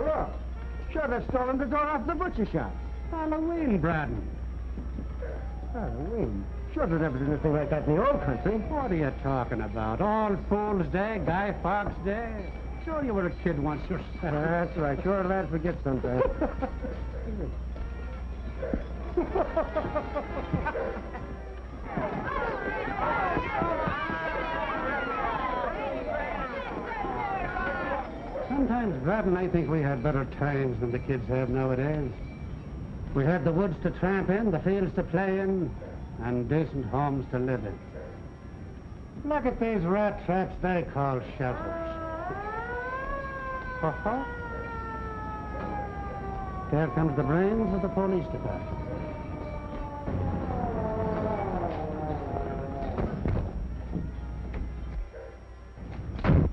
Look. Sure, they stolen the door off the butcher shop. Halloween, Braden. Halloween? Sure, they never did anything like that in the old country. What are you talking about? All Fool's Day, Guy Fawkes Day? Sure, you were a kid once yourself. That's right. Sure, a lad forgets sometimes. Sometimes, Braden, I think we had better times than the kids have nowadays. We had the woods to tramp in, the fields to play in, and decent homes to live in. Look at these rat traps they call shelters. There comes the brains of the police department.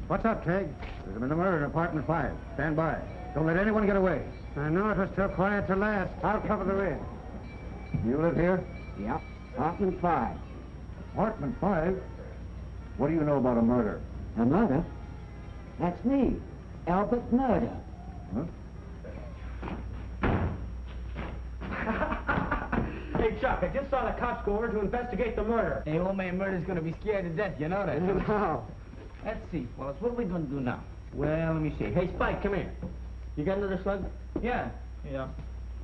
What's up, Tig? There's been a murder in apartment 5. Stand by. Don't let anyone get away. I know it was too quiet to last. I'll cover the rear. You live here? Yep. Apartment 5. Apartment 5? What do you know about a murder? A murder? That's me. Albert Murder. Huh? Hey, Chuck, I just saw the cops go over to investigate the murder. Hey, old man Murder's gonna be scared to death, you know that? No. Let's see, fellas, what are we gonna do now? Well, let me see. Hey, Spike, come here. You got another slug? Yeah.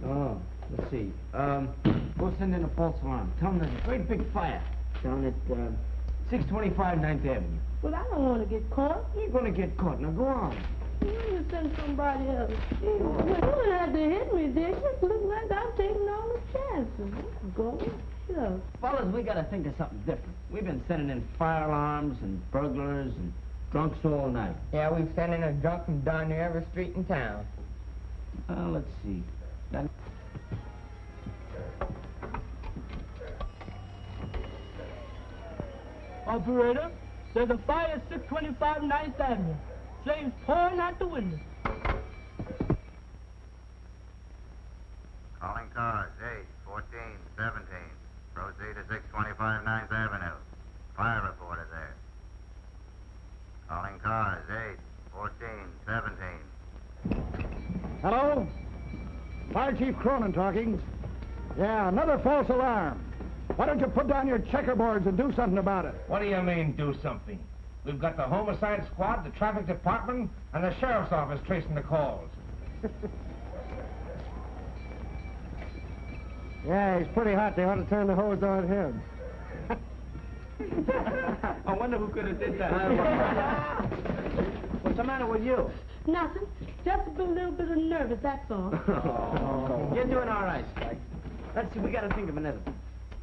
Oh, let's see. Go send in a false alarm. Tell them there's a great big fire down at 625 9th Avenue. Well, I don't want to get caught. You're gonna get caught. Now go on. You send somebody else. You wouldn't have to hit me, did you? It looks like I'm taking all the chances. Go. Sure. Fellas, we gotta think of something different. We've been sending in fire alarms and burglars and drunks all night. Yeah, we've sent in a drunk from darn near every street in town. Let's see. Operator, there's a fire at 625 9th Avenue. Flames pouring out the window. Calling cars 8, 14, 17. Proceed to 625 9th Avenue. Fire reporter there. Calling cars 8, 14, 17. Hello? Fire Chief Cronin talking. Yeah, another false alarm. Why don't you put down your checkerboards and do something about it? What do you mean, do something? We've got the homicide squad, the traffic department, and the sheriff's office tracing the calls. Yeah, he's pretty hot. They ought to turn the hose on him. I wonder who could have did that. What's the matter with you? Nothing. Just a little bit of nervous, that's all. Oh. You're doing all right, Spike. Let's see, we got to think of another.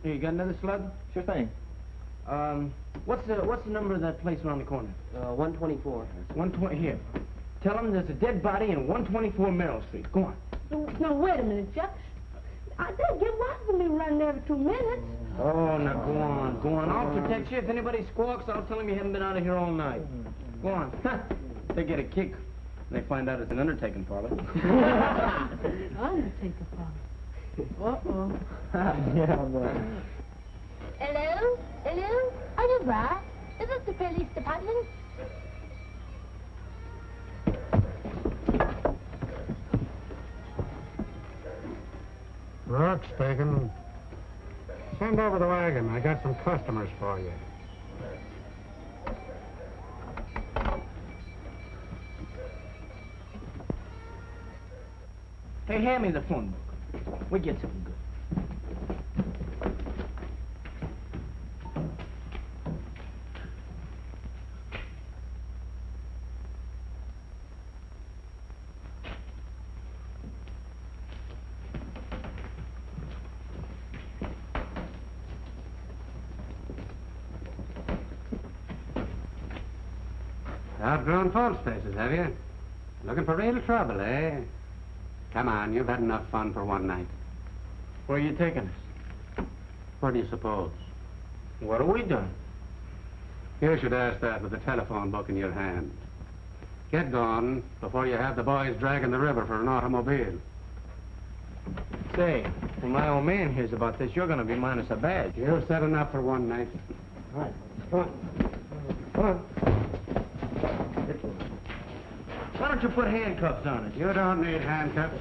Here, you got another slug? Sure thing. What's the number of that place around the corner? 124. 120. Here. Tell them there's a dead body in 124 Merrill Street. Go on. No, wait a minute, Chuck. They get watching me running every 2 minutes. Oh, now go on, go on. I'll protect you. If anybody squawks, I'll tell them you haven't been out of here all night. Go on. They get a kick. They find out it's an undertaking parlor. Undertaker parlor. Uh-oh. Yeah, boy. Hello? Hello? Are you right? Is this the police department? Brooks speaking. Send over the wagon. I got some customers for you. Hey, hand me the phone book. We get something good. Outgrown false faces, have you? Looking for real trouble, eh? Come on, you've had enough fun for one night. Where are you taking us? What do you suppose? What have we done? You should ask that with the telephone book in your hand. Get gone before you have the boys dragging the river for an automobile. Say, when my old man hears about this, you're going to be minus a badge. You've said enough for one night. All right, come on. Come on. Why don't you put handcuffs on it? You don't need handcuffs.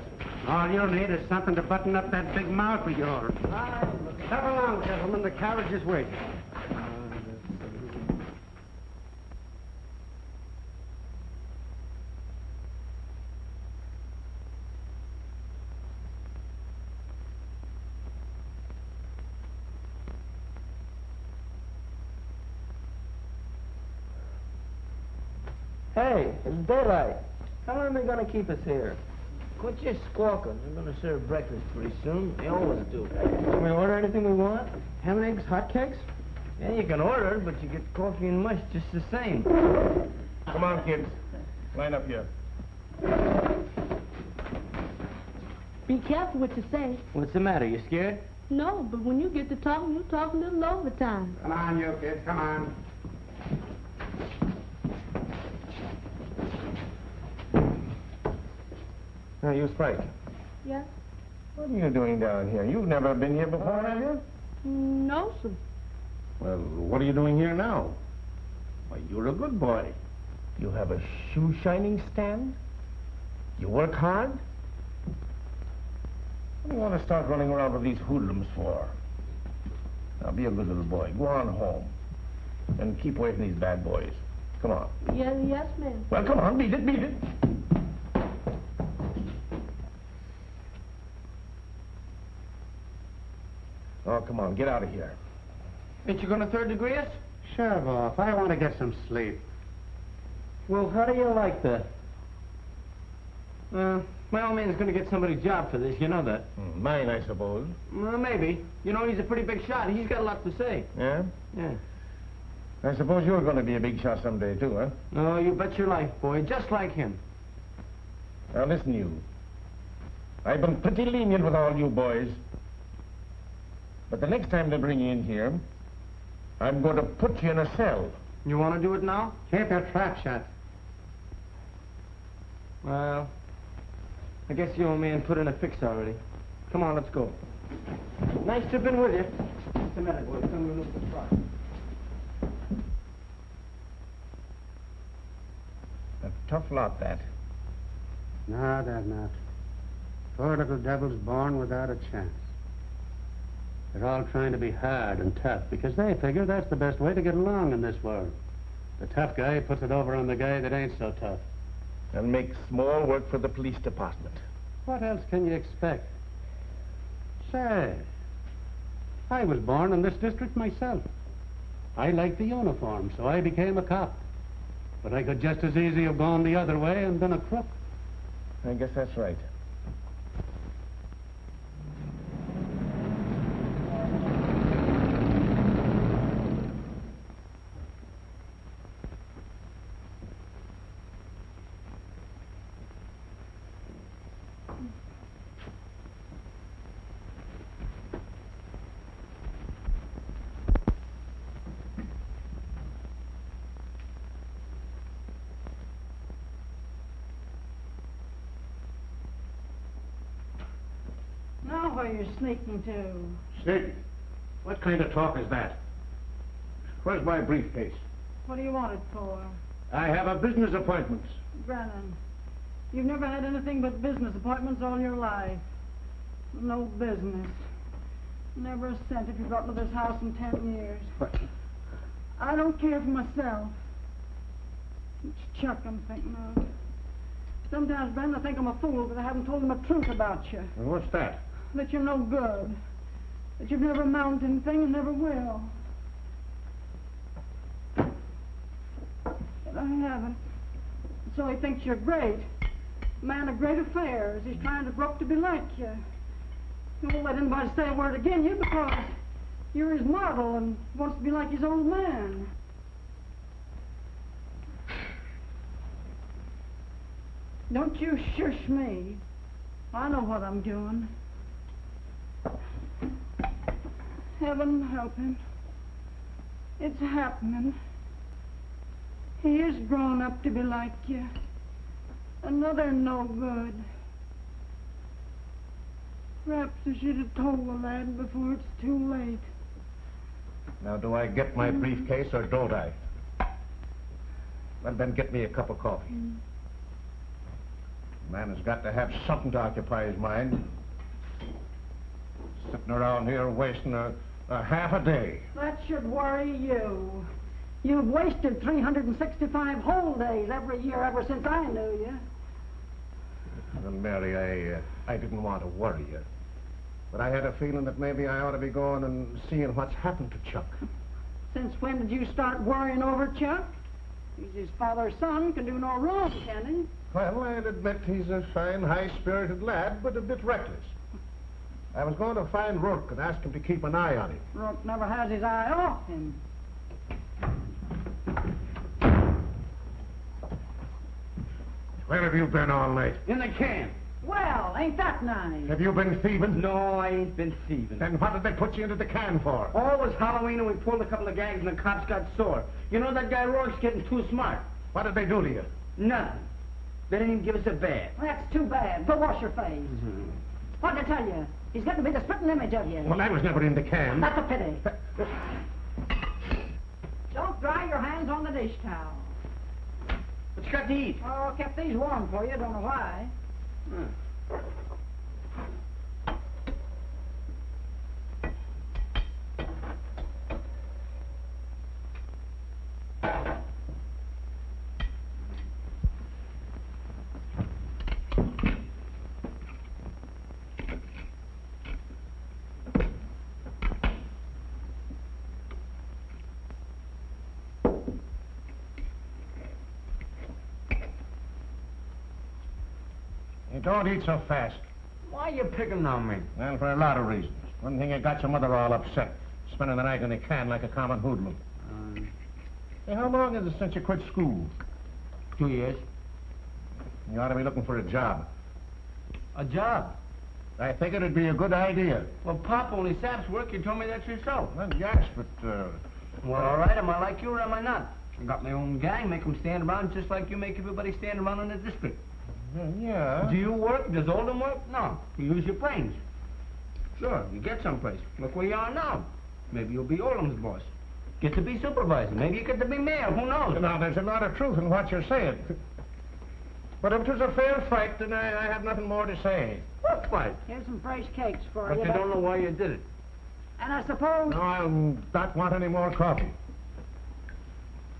All you need is something to button up that big mouth of yours. Step along, gentlemen. The carriage is waiting. Hey, it's daylight. How long are they going to keep us here? Quit just squawking. They're going to serve breakfast pretty soon. They always do. Can we order anything we want? Ham and eggs, hotcakes? Yeah, you can order, but you get coffee and mush just the same. Come on, kids. Line up here. Be careful what you say. What's the matter? You scared? No, but when you get to talking, you talk a little overtime. Come on, you kids. Come on. Now, you, Spike. Yeah? What are you doing down here? You've never been here before, have you? No, sir. Well, what are you doing here now? Why, you're a good boy. You have a shoe shining stand? You work hard? What do you want to start running around with these hoodlums for? Now, be a good little boy. Go on home. And keep away from these bad boys. Come on. Yes, ma'am. Well, come on. Beat it, beat it. Oh, come on. Get out of here. Ain't you going to third degree us? Shove off. I want to get some sleep. Well, how do you like that? My old man's going to get somebody's job for this. You know that. Mine, I suppose. Maybe. You know, he's a pretty big shot. He's got a lot to say. Yeah? Yeah. I suppose you're going to be a big shot someday, too, huh? Oh, you bet your life, boy. Just like him. Now, listen, you. I've been pretty lenient with all you boys. But the next time they bring you in here, I'm going to put you in a cell. You want to do it now? Keep your trap shut. Well, I guess the old man put in a fix already. Come on, let's go. Nice to have been with you. What's the matter, boy? Come with the truck. A tough lot, that. No, they're not. Poor little devils born without a chance. They're all trying to be hard and tough because they figure that's the best way to get along in this world. The tough guy puts it over on the guy that ain't so tough. And make small work for the police department. What else can you expect? Say, I was born in this district myself. I liked the uniform, so I became a cop. But I could just as easy have gone the other way and been a crook. I guess that's right. Now where you're sneaking to? Sneaking? What kind of talk is that? Where's my briefcase? What do you want it for? I have a business appointment. Brennan, you've never had anything but business appointments all your life. No business. Never a cent if you brought to this house in 10 years. What? I don't care for myself. It's Chuck I'm thinking of. Sometimes, Ben, I think I'm a fool because I haven't told him the truth about you. Well, what's that? That you're no good. That you've never amounted to anything and never will. But I haven't. So he thinks you're great. A man of great affairs. He's trying to grow up to be like you. He won't let anybody say a word against you because you're his model and wants to be like his old man. Don't you shush me. I know what I'm doing. Heaven help him. It's happening. He is grown up to be like you. Another no good. Perhaps I should have told the lad before it's too late. Now, do I get my briefcase or don't I? Well, then get me a cup of coffee. Man has got to have something to occupy his mind. Sitting around here wasting a half a day. That should worry you. You've wasted 365 whole days every year ever since I knew you. Well, Mary, I didn't want to worry you. But I had a feeling that maybe I ought to be going and seeing what's happened to Chuck. Since when did you start worrying over Chuck? He's his father's son, can do no wrong, can he? Well, I'll admit he's a fine, high-spirited lad, but a bit reckless. I was going to find Rourke and ask him to keep an eye on him. Rourke never has his eye off him. Where have you been all night? In the can. Well, ain't that nice? Have you been thieving? No, I ain't been thieving. Then what did they put you into the can for? Oh, it was Halloween and we pulled a couple of gags and the cops got sore. You know that guy Rourke's getting too smart. What did they do to you? Nothing. They didn't even give us a bath. That's too bad. Go wash your face. What did I tell you? He's going to be the spitting image of you. Well, I was never in the can. That's a pity. Don't dry your hands on the dish towel. What you got to eat? Oh, kept these warm for you. Don't know why. You don't eat so fast. Why are you picking on me? Well, for a lot of reasons. One thing, you got your mother all upset, spending the night in a can like a common hoodlum. Hey, how long is it since you quit school? 2 years. You ought to be looking for a job. A job? I think it'd be a good idea. Well, Pop only saps work. You told me that yourself. Well, yes, but, Well, all right. Am I like you or am I not? I got my own gang. Make them stand around just like you make everybody stand around in the district. Yeah. Do you work? Does Oldham work? No. You use your brains. Sure, you get someplace. Look where you are now. Maybe you'll be Oldham's boss. Get to be supervisor. Maybe you get to be mayor. Who knows? Now, there's a lot of truth in what you're saying. But if it was a fair fight, then I have nothing more to say. What fight? Here's some fresh cakes for But you. you don't know why you did it. And I suppose... No, I'll not want any more coffee.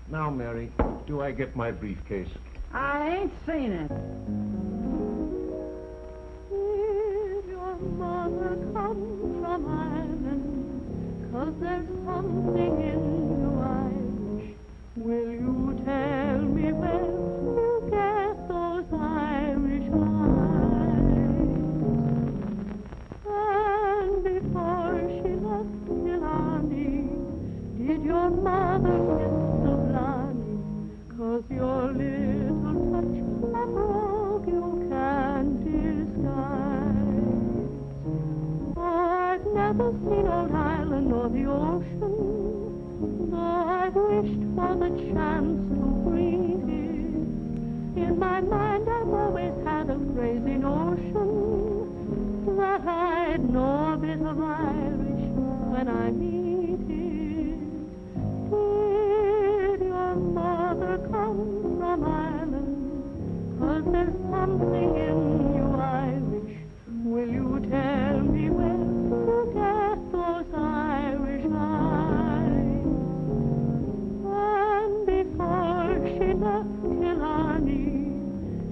Now, Mary, do I get my briefcase? I ain't seen it. Did your mother come from Ireland? 'Cause there's something in your eyes. Will you tell me where you get those Irish eyes? And before she left Killarney, did your mother kiss the Blarney? 'Cause your little touch of rogue you can't disguise. Oh, I've never seen old Ireland or the ocean, though I've wished for the chance to breathe it. In my mind I've always had a crazy notion that I'd know a bit of Irish when I meet it. Did your mother come from Ireland? 'Cause there's something in you Irish. Will you tell me where you get those Irish eyes? And before she left Killarney,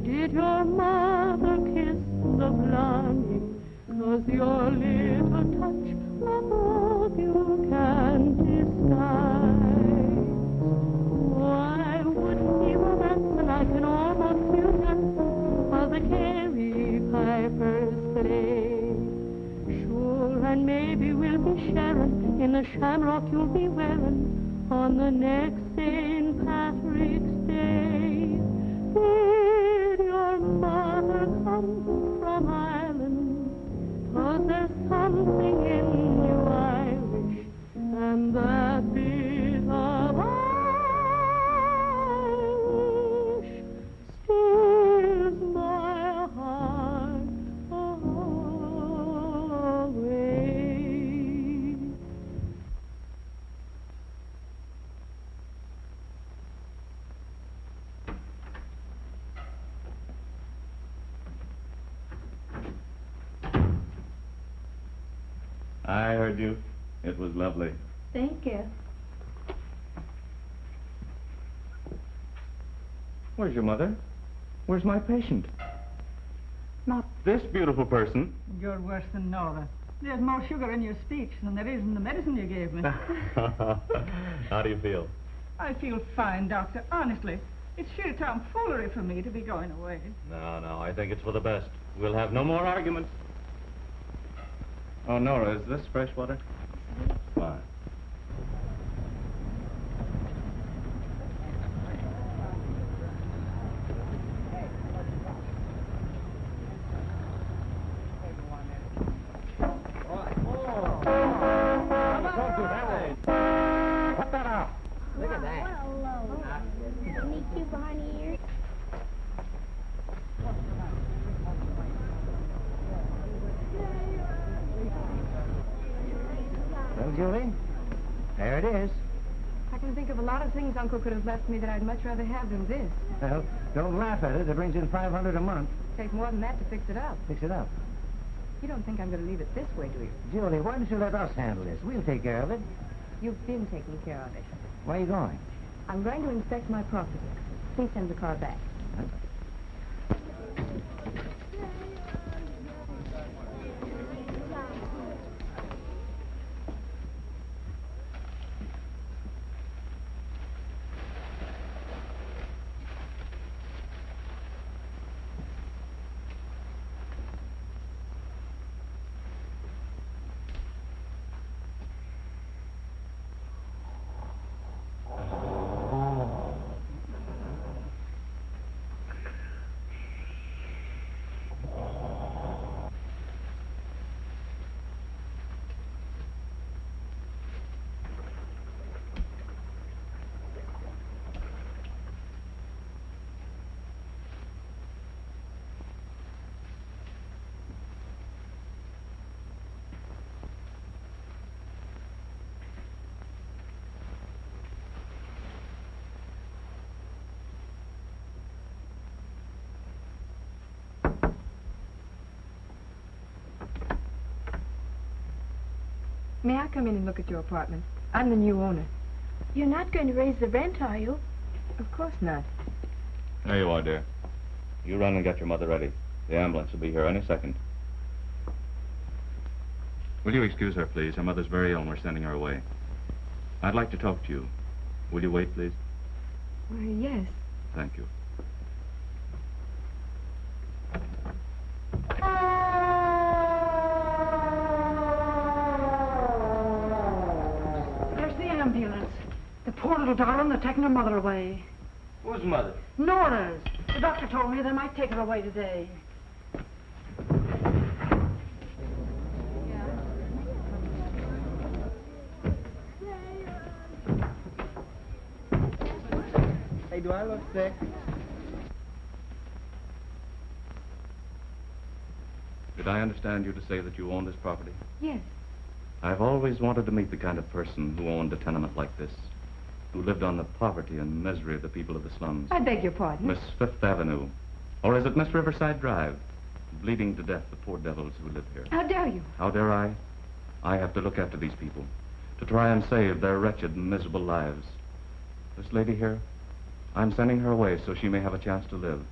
did your mother kiss the Blarney? 'Cause your little touch of rogue you can't disguise. I would be romance and I can almost feel dance while the Kerry pipers play. Sure, and maybe we'll be sharing in the shamrock you'll be wearing on the next St. Patrick's Day. Did your mother come from Ireland? 'Cause there's something in you Irish, and that bit of Irish steals my heart away. I heard you. It was lovely. Thank you. Where's your mother? Where's my patient? Not this beautiful person. You're worse than Nora. There's more sugar in your speech than there is in the medicine you gave me. How do you feel? I feel fine, Doctor. Honestly, it's sheer tomfoolery for me to be going away. No, I think it's for the best. We'll have no more arguments. Oh, Nora, is this fresh water? Fine. Cut that out. Look at that. Meet you, Bonnie. Well, Julie, there it is. I can think of a lot of things Uncle could have left me that I'd much rather have than this. Well, don't laugh at it. It brings in $500 a month. Take more than that to fix it up. Fix it up. You don't think I'm going to leave it this way, do you? Julie, why don't you let us handle this? We'll take care of it. You've been taking care of it. Where are you going? I'm going to inspect my property. Please send the car back. Huh? May I come in and look at your apartment? I'm the new owner. You're not going to raise the rent, are you? Of course not. There you are, dear. You run and get your mother ready. The ambulance will be here any second. Will you excuse her, please? Her mother's very ill and we're sending her away. I'd like to talk to you. Will you wait, please? Why, yes. Thank you. There's the ambulance. The poor little darling, they're taking her mother away. Whose mother? Nora's. The doctor told me they might take her away today. Hey, do I look sick? Did I understand you to say that you own this property? Yes. I've always wanted to meet the kind of person who owned a tenement like this, who lived on the poverty and misery of the people of the slums. I beg your pardon. Miss Fifth Avenue. Or is it Miss Riverside Drive? Bleeding to death the poor devils who live here. How dare you? How dare I? I have to look after these people, to try and save their wretched and miserable lives. This lady here, I'm sending her away so she may have a chance to live.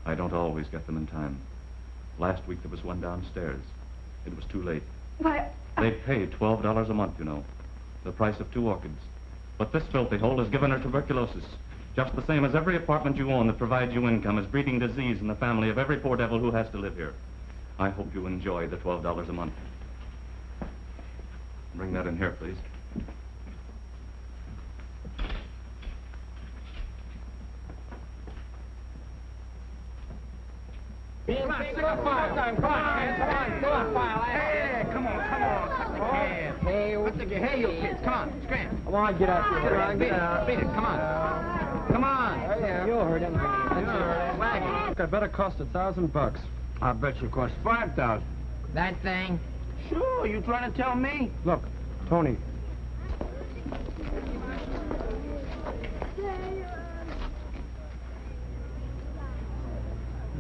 I don't always get them in time. Last week there was one downstairs. It was too late. Why, They pay $12 a month, you know, the price of 2 orchids. But this filthy hole has given her tuberculosis, just the same as every apartment you own that provides you income is breeding disease in the family of every poor devil who has to live here. I hope you enjoy the $12 a month. Bring that in here, please. Come on, stick a file. Come on. Hey, come on. Cut the can. Hey, what's the Hey, you kids, come on, scram. I want to get out here. Beat it, come on. Come on. You'll hurt him. I bet it cost $1,000. I bet you cost 5,000. That thing? Sure, you trying to tell me? Look, Tony.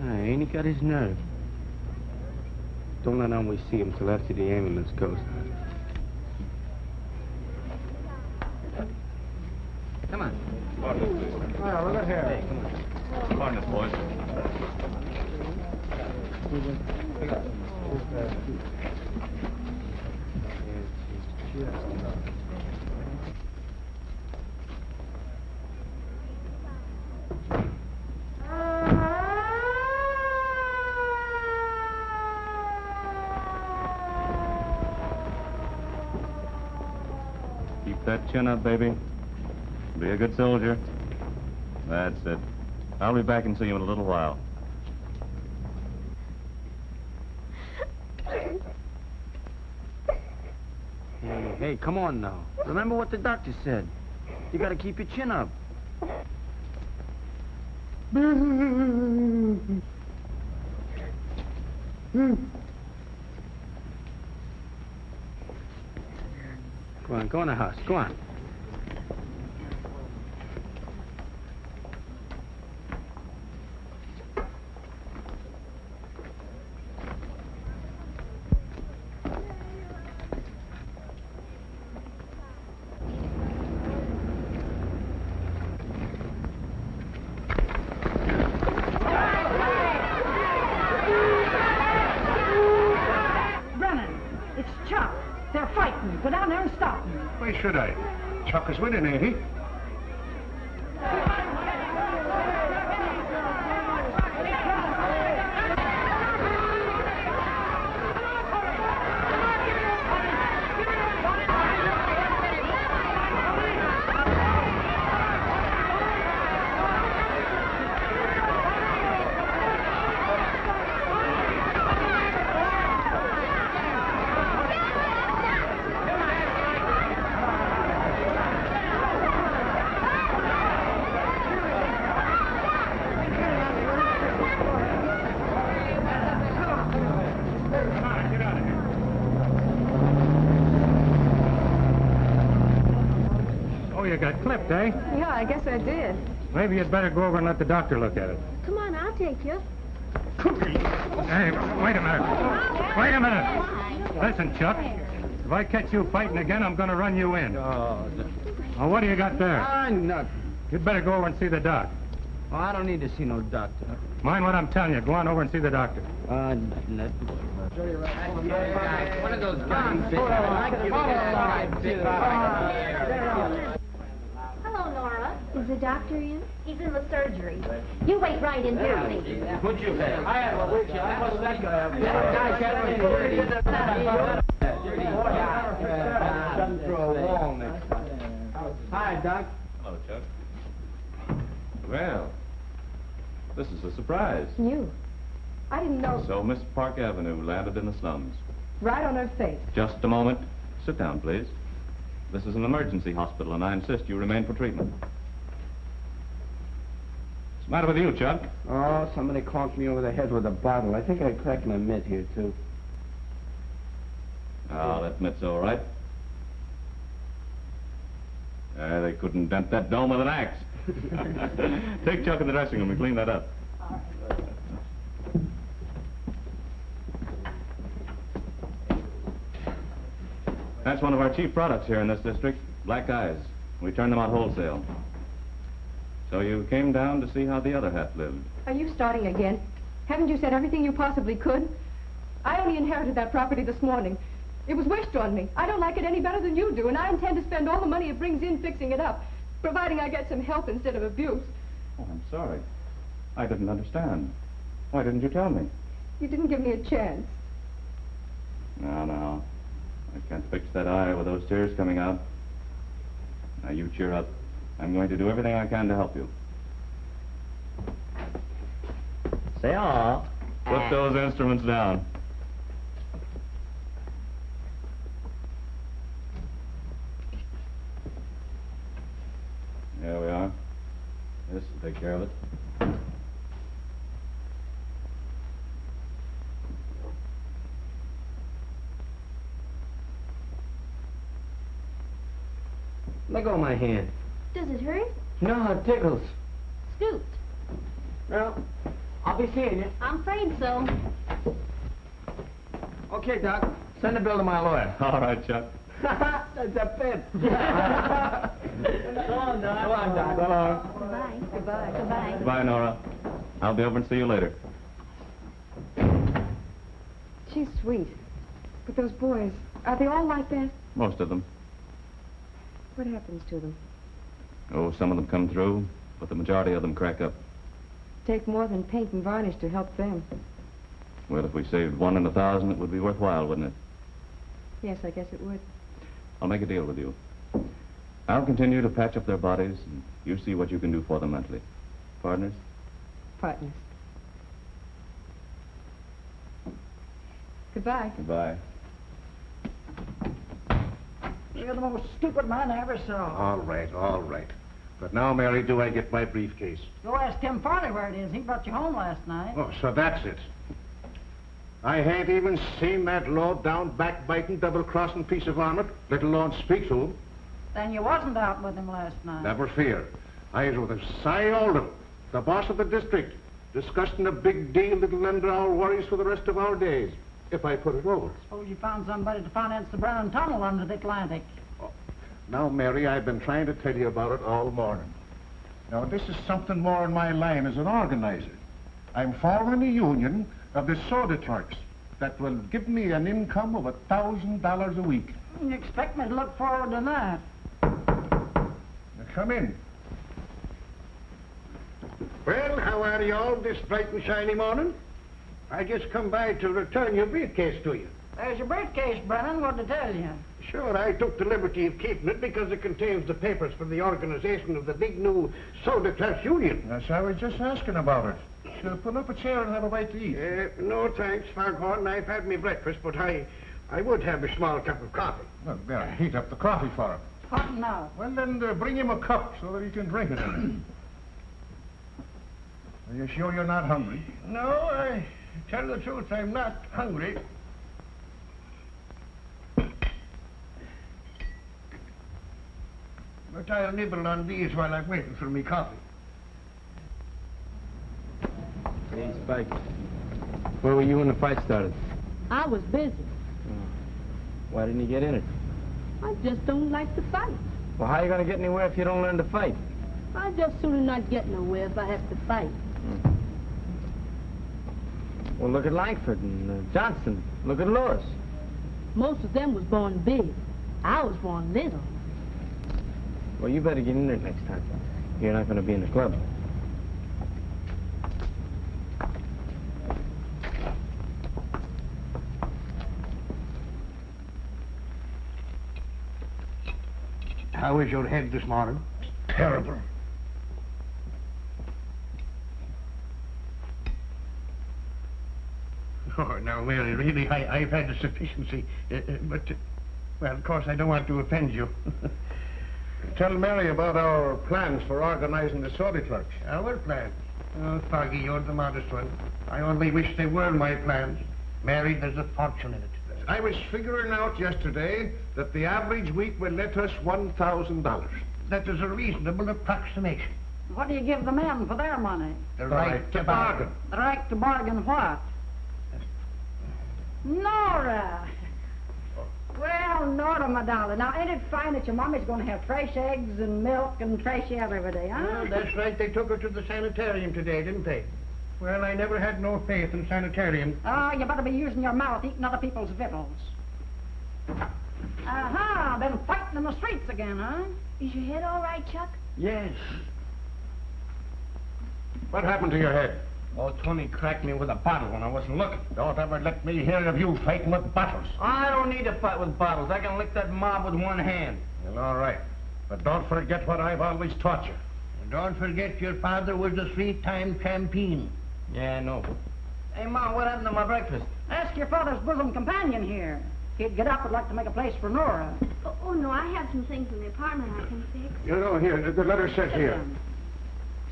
Ain't he got his nerve? Don't let on we see him till after the ambulance goes. Come on. Partners, please. Well, look at here. Hey, come on. Partners, boys. Keep that chin up, baby. Be a good soldier. That's it. I'll be back and see you in a little while. Hey, come on now. Remember what the doctor said. You gotta keep your chin up. Go in the house. Go on. Brennan, it's Chuck. They're fighting. Go down there and stop them. Why should I? Chuck is winning, ain't he? You got clipped, eh? Yeah, I guess I did. Maybe you'd better go over and let the doctor look at it. Come on, I'll take you. Hey, wait a minute. Wait a minute. Listen, Chuck. If I catch you fighting again, I'm going to run you in. Oh, Now, what do you got there? nothing. You'd better go over and see the doc. Oh, I don't need to see no doctor. Mind what I'm telling you. Go on over and see the doctor. Nothing. One of those guys. Hello, Nora. Is the doctor in? He's in the surgery. You wait right in here, please. What'd you have? I had one with you. I must that guy up Hi, Doc. Hello, Chuck. Well, this is a surprise. You? I didn't know. So Miss Park Avenue landed in the slums. Right on her face. Just a moment. Sit down, please. This is an emergency hospital, and I insist you remain for treatment. What's the matter with you, Chuck? Oh, somebody conked me over the head with a bottle. I think I cracked my mitt here, too. Oh, that mitt's all right. They couldn't dent that dome with an axe. Take Chuck in the dressing room and clean that up. That's one of our chief products here in this district, black eyes. We turn them out wholesale. So you came down to see how the other half lived. Are you starting again? Haven't you said everything you possibly could? I only inherited that property this morning. It was wished on me. I don't like it any better than you do, and I intend to spend all the money it brings in fixing it up, providing I get some help instead of abuse. Oh, I'm sorry. I didn't understand. Why didn't you tell me? You didn't give me a chance. No. I can't fix that eye with those tears coming out. Now, you cheer up. I'm going to do everything I can to help you. Say all. Put those instruments down. There we are. This will take care of it. Let go of my hand. Does it hurt? No, it tickles. Scoot. Well, I'll be seeing you. I'm afraid so. Okay, Doc. Send the bill to my lawyer. All right, Chuck. That's a fit. So long, Doc. So long. Goodbye. Goodbye. Goodbye. Goodbye, Nora. I'll be over and see you later. She's sweet. But those boys, are they all like that? Most of them. What happens to them? Oh, some of them come through, but the majority of them crack up. Take more than paint and varnish to help them. Well, if we saved 1 in 1,000, it would be worthwhile, wouldn't it? Yes, I guess it would. I'll make a deal with you. I'll continue to patch up their bodies, and you see what you can do for them mentally. Partners? Partners. Goodbye. Goodbye. You're the most stupid man I ever saw. All right. But now, Mary, do I get my briefcase? Go ask Tim Farley where it is. He brought you home last night. Oh, so that's it. I ain't even seen that low-down, backbiting, double-crossing piece of armor, let alone speak to him. Then you wasn't out with him last night. Never fear. I was with Cy Oldham, the boss of the district, discussing a big deal that'll end our worries for the rest of our days, if I put it over. Suppose you found somebody to finance the Brown Tunnel under the Atlantic. Oh. Now, Mary, I've been trying to tell you about it all morning. Now, this is something more in my line as an organizer. I'm forming a union of the soda clerks that will give me an income of $1,000 a week. You expect me to look forward to that? Now, come in. Well, how are you all this bright and shiny morning? I just come by to return your briefcase to you. There's your briefcase, Brennan. What'd I tell you? Sure, I took the liberty of keeping it because it contains the papers for the organization of the big new Soda Clerks Union. Yes, I was just asking about it. Shall I pull up a chair and have a bite to eat? No, thanks, Foghorn. I've had my breakfast, but I would have a small cup of coffee. Well, there, heat up the coffee for him. Hot now. Well, then bring him a cup so that he can drink it in it. Are you sure you're not hungry? No, I tell the truth, I'm not hungry. But I'll nibble on these while I'm waiting for me coffee. Hey, Spike. Where were you when the fight started? I was busy. Why didn't you get in it? I just don't like to fight. Well, how are you going to get anywhere if you don't learn to fight? I just sooner not get nowhere if I have to fight. Well, look at Langford and Johnson. Look at Lewis. Most of them was born big. I was born little. Well, you better get in there next time. You're not going to be in the club. How is your head this morning? Terrible. Oh, now, Mary, really, I've had the sufficiency. Well, of course, I don't want to offend you. Tell Mary about our plans for organizing the soda clerks. Our plans? Oh, Foggy, you're the modest one. I only wish they were my plans. Mary, there's a fortune in it. I was figuring out yesterday that the average week will let us $1,000. That is a reasonable approximation. What do you give the men for their money? The right to bargain. The right to bargain what? Nora! Well, Nora, my darling, now ain't it fine that your mommy's going to have fresh eggs and milk and fresh air every day, huh? Well, that's right. They took her to the sanitarium today, didn't they? Well, I never had no faith in sanitarium. Oh, you better be using your mouth eating other people's victuals. Aha, been fighting in the streets again, huh? Is your head all right, Chuck? Yes. What happened to your head? Oh, Tony cracked me with a bottle when I wasn't looking. Don't ever let me hear of you fighting with bottles. I don't need to fight with bottles. I can lick that mob with one hand. Well, all right. But don't forget what I've always taught you. And don't forget your father was a 3-time champion. Yeah, I know. Hey, Ma, what happened to my breakfast? Ask your father's bosom companion here. He'd get up and like to make a place for Nora. Oh, no, I have some things in the apartment I can fix. You know, here, the letter says here.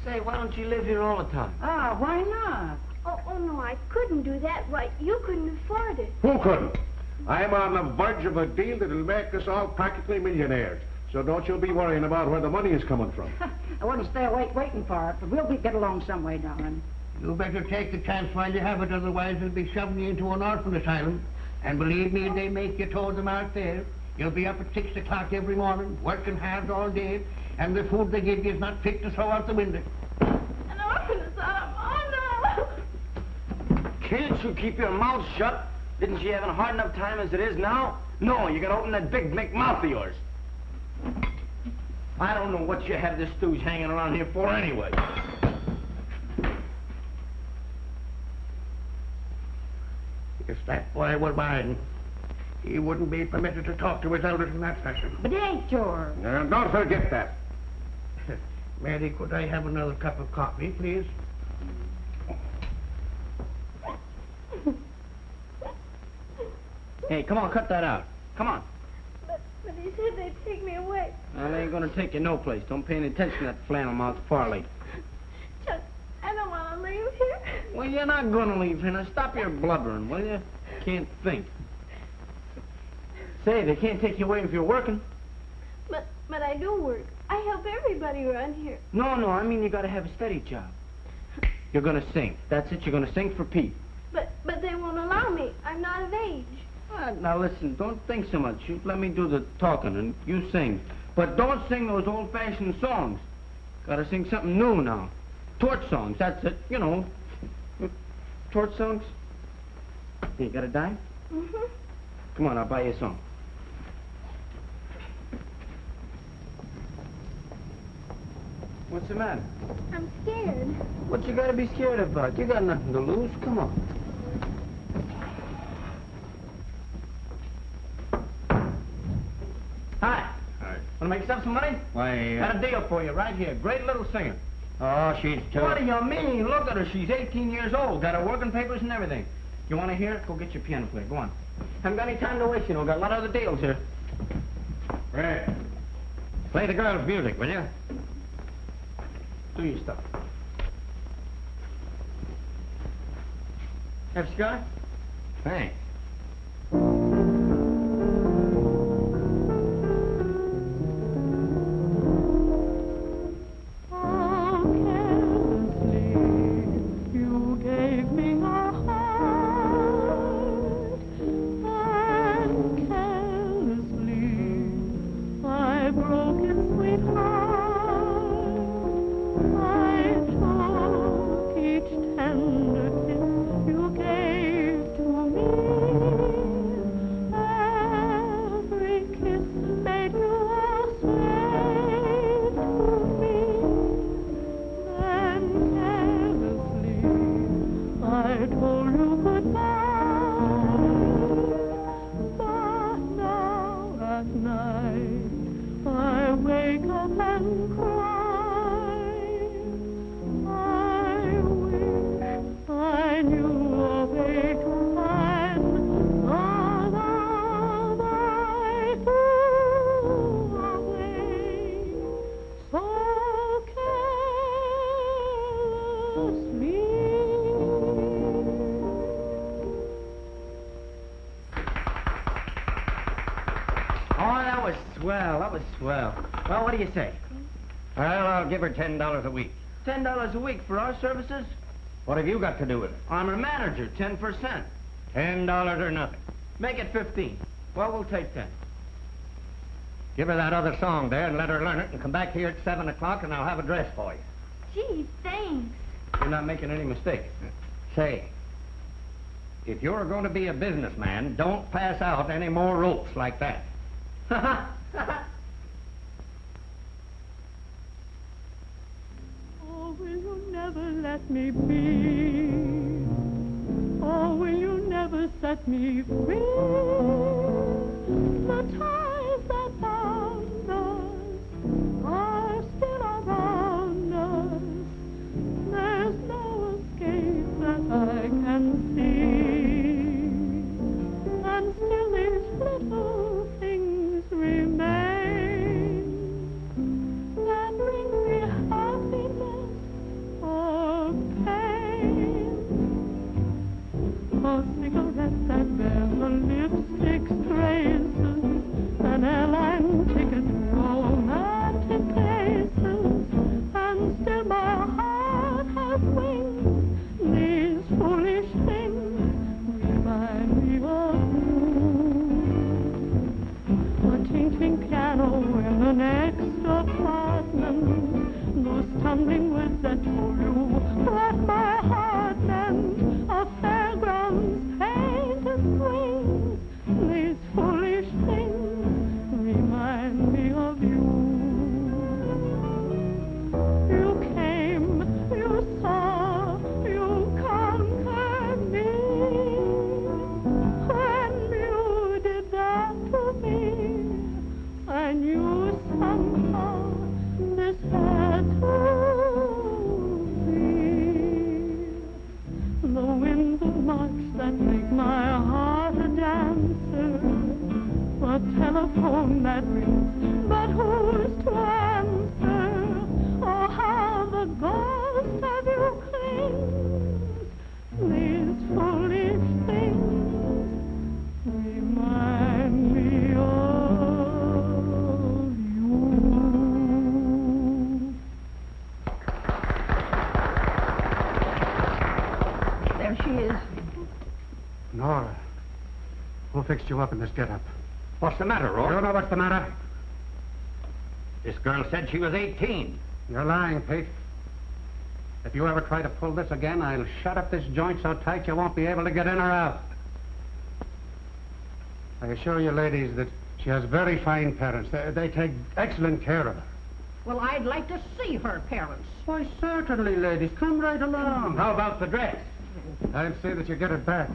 Say, why don't you live here all the time? Ah, why not? Oh, no, I couldn't do that. Why, you couldn't afford it. Who couldn't? I'm on the verge of a deal that'll make us all practically millionaires. So don't you be worrying about where the money is coming from. I wouldn't stay awake waiting for it, but we'll get along some way, darling. You better take the chance while you have it, otherwise they'll be shoving you into an orphan asylum. And believe me, they make you toe them out there. You'll be up at 6 o'clock every morning, working hard all day. And the food they give you is not fit to throw out the window. An orphan asylum. Oh, no. Can't you keep your mouth shut? Didn't she have a hard enough time as it is now? No, you gotta open that big mouth of yours. I don't know what you have this stooge hanging around here for anyway. If that boy were mine, he wouldn't be permitted to talk to his elders in that fashion. But it ain't yours. Now, don't forget that. Mary, could I have another cup of coffee, please? Hey, come on, cut that out. Come on. But he said they'd take me away. Well, they ain't gonna take you no place. Don't pay any attention to that flannel-mouthed Farley. Chuck, I don't want to leave here. Well, you're not gonna leave here. Now, stop your blubbering, will you? Can't think. Say, they can't take you away if you're working. But I do work. I help everybody around here. No, I mean you gotta have a steady job. You're gonna sing. That's it, you're gonna sing for Pete. But they won't allow me. I'm not of age. Now listen, don't think so much. You let me do the talking and you sing. But don't sing those old-fashioned songs. Gotta sing something new now. Torch songs, that's it, you know. Torch songs? Hey, you got a dime? Mm-hmm. Come on, I'll buy you a song. What's the matter? I'm scared. What you gotta be scared about? You got nothing to lose. Come on. Hi. Hi. Wanna make yourself some money? Why, Got a deal for you right here. Great little singer. Oh, she's too... What do you mean? Look at her. She's 18 years old. Got her working papers and everything. You want to hear it? Go get your piano player. Go on. Haven't got any time to waste, you know. Got a lot of other deals here. Red, play the girl's music, will you? Do your stuff. Have a cigar? Thanks. Swell. Well, what do you say? Well, I'll give her $10 a week. $10 a week for our services? What have you got to do with it? I'm her manager, 10%. $10 or nothing. Make it 15. Well, we'll take 10. Give her that other song there and let her learn it and come back here at 7 o'clock and I'll have a dress for you. Gee, thanks. You're not making any mistake. Say, if you're going to be a businessman, don't pass out any more ropes like that. Oh, will you never let me be? Oh, will you never set me free? The ties that bound us are still around us. There's no escape that I can see. And still these little things remain that bring me happiness or pain. Oh, cigarettes that bear the lipstick traces, an airline ticket to romantic places, and still my heart has wings. These foolish things remind me of you. A tinkling piano and an extra part that make my heart a dancer. A telephone that rings, but who's to answer? Oh, how the ghost of you clings. These foolish things remind me of you. There she is. Nora, who fixed you up in this get-up? What's the matter, You Roy? don't know what's the matter? This girl said she was 18. You're lying, Pete. If you ever try to pull this again, I'll shut up this joint so tight you won't be able to get in or out. I assure you, ladies, that she has very fine parents. They take excellent care of her. Well, I'd like to see her parents. Why, certainly, ladies. Come right along. How about the dress? I'll see that you get it back.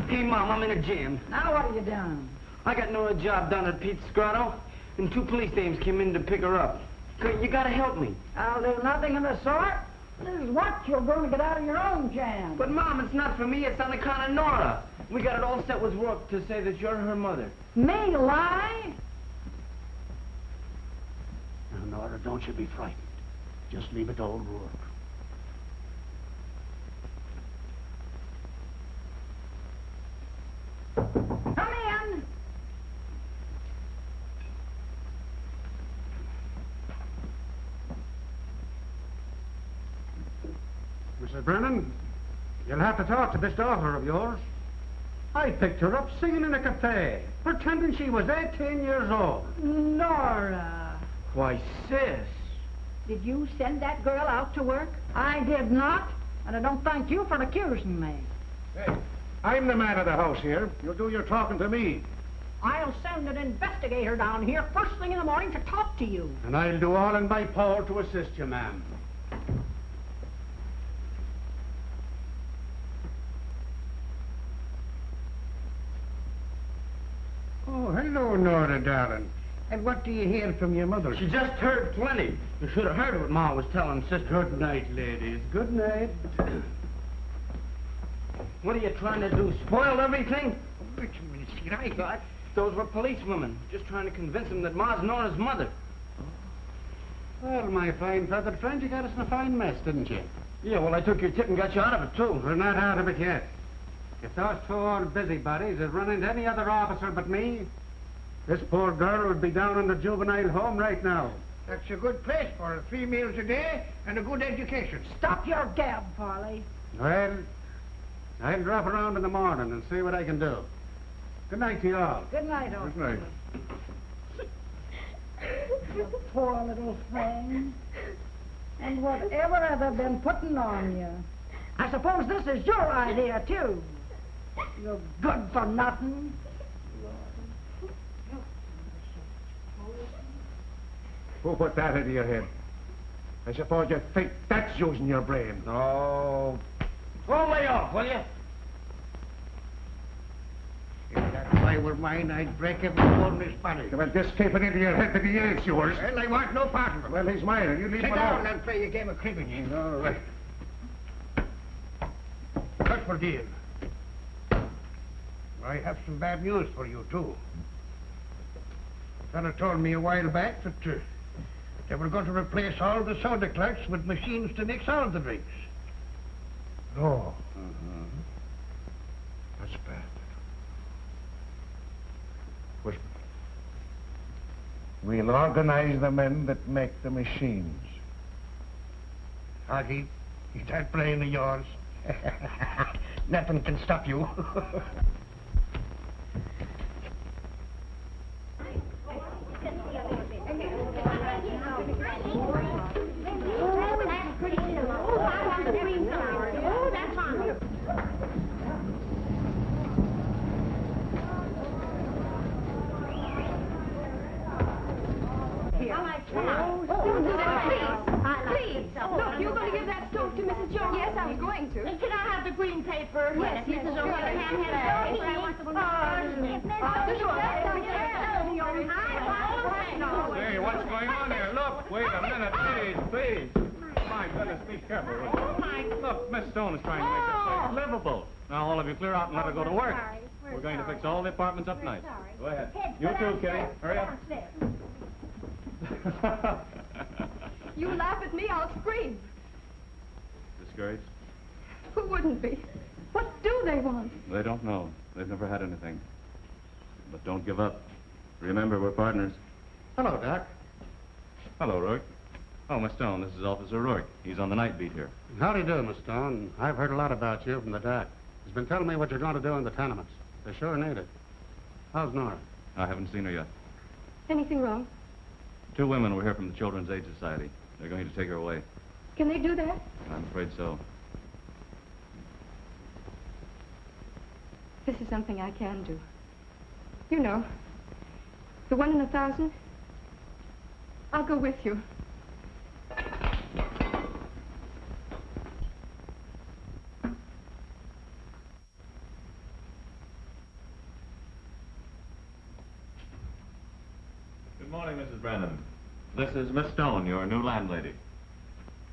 Hey, Mom, I'm in a jam. Now what have you done? I got no job down at Pete's Grotto, and 2 police dames came in to pick her up. You gotta help me. I'll do nothing of the sort. This is what you're going to get out of your own jam. But, Mom, it's not for me. It's on account of Nora. We got it all set with work to say that you're her mother. Me lie? Now, Nora, don't you be frightened. Just leave it all to work. Come in. Mrs. Brennan, you'll have to talk to this daughter of yours. I picked her up singing in a cafe, pretending she was 18 years old. Nora, Why, sis. did you send that girl out to work? I did not, and I don't thank you for accusing me. Hey, I'm the man of the house here. You'll do your talking to me. I'll send an investigator down here first thing in the morning to talk to you. And I'll do all in my power to assist you, ma'am. Oh, hello, Nora, darling. And what do you hear from your mother? She just heard plenty. You should have heard what Ma was telling Sister. Good night, ladies. Good night. What are you trying to do? Spoil everything? Wait a minute, see, I got... Those were policewomen, just trying to convince them that Ma's Nora's mother. Well, my fine feathered friend, you got us in a fine mess, didn't you? Yeah, well, I took your tip and got you out of it, too. We're not out of it yet. If those 2 old busybodies had run into any other officer but me, this poor girl would be down in the juvenile home right now. That's a good place for her. 3 meals a day and a good education. Stop your gab, Farley. Well, I'll drop around in the morning and see what I can do. Good night to you all. Good night, old Good night. You poor little thing. And whatever have I been putting on you? I suppose this is your idea, too. You're good for nothing. Who put that into your head? I suppose you think that's using your brain. Oh. Oh, lay off, will you? If that pie were mine, I'd break every bone in his body. Well, just keep it into your head that he ain't yours. Well, I want no part of it. Well, he's mine, and you leave Sit him down alone. and play a game of cribbage. All right. Cut for deal. I have some bad news for you, too. A fellow told me a while back that they were going to replace all the soda clerks with machines to mix all the drinks. Oh. That's bad. But we'll organize the men that make the machines. Hoggy, is that brain of yours? Nothing can stop you. Please, look, you're going to give that stove to Mrs. Jones? Yes, I was going to. Can I have the green paper? Yes, Mrs. sure. O'Connor. I want the one. Hey, what's going on here? Look, wait a minute, please. My goodness, be careful. Look, Miss Stone is trying to make this place livable. Now, all of you clear out and let her go to work. We're going to fix all the apartments up nice. Go ahead. You too, Kitty. Hurry up. You laugh at me, I'll scream. Discouraged? Who wouldn't be? What do they want? They don't know. They've never had anything. But don't give up. Remember, we're partners. Hello, Doc. Hello, Rourke. Oh, Miss Stone, this is Officer Rourke. He's on the night beat here. How do you do, Miss Stone? I've heard a lot about you from the doc. He's been telling me what you're going to do in the tenements. They sure need it. How's Nora? I haven't seen her yet. Anything wrong? 2 women were here from the Children's Aid Society. They're going to take her away. Can they do that? I'm afraid so. This is something I can do. You know, the 1 in 1,000. I'll go with you. Good morning, Mrs. Brennan. This is Miss Stone, your new landlady.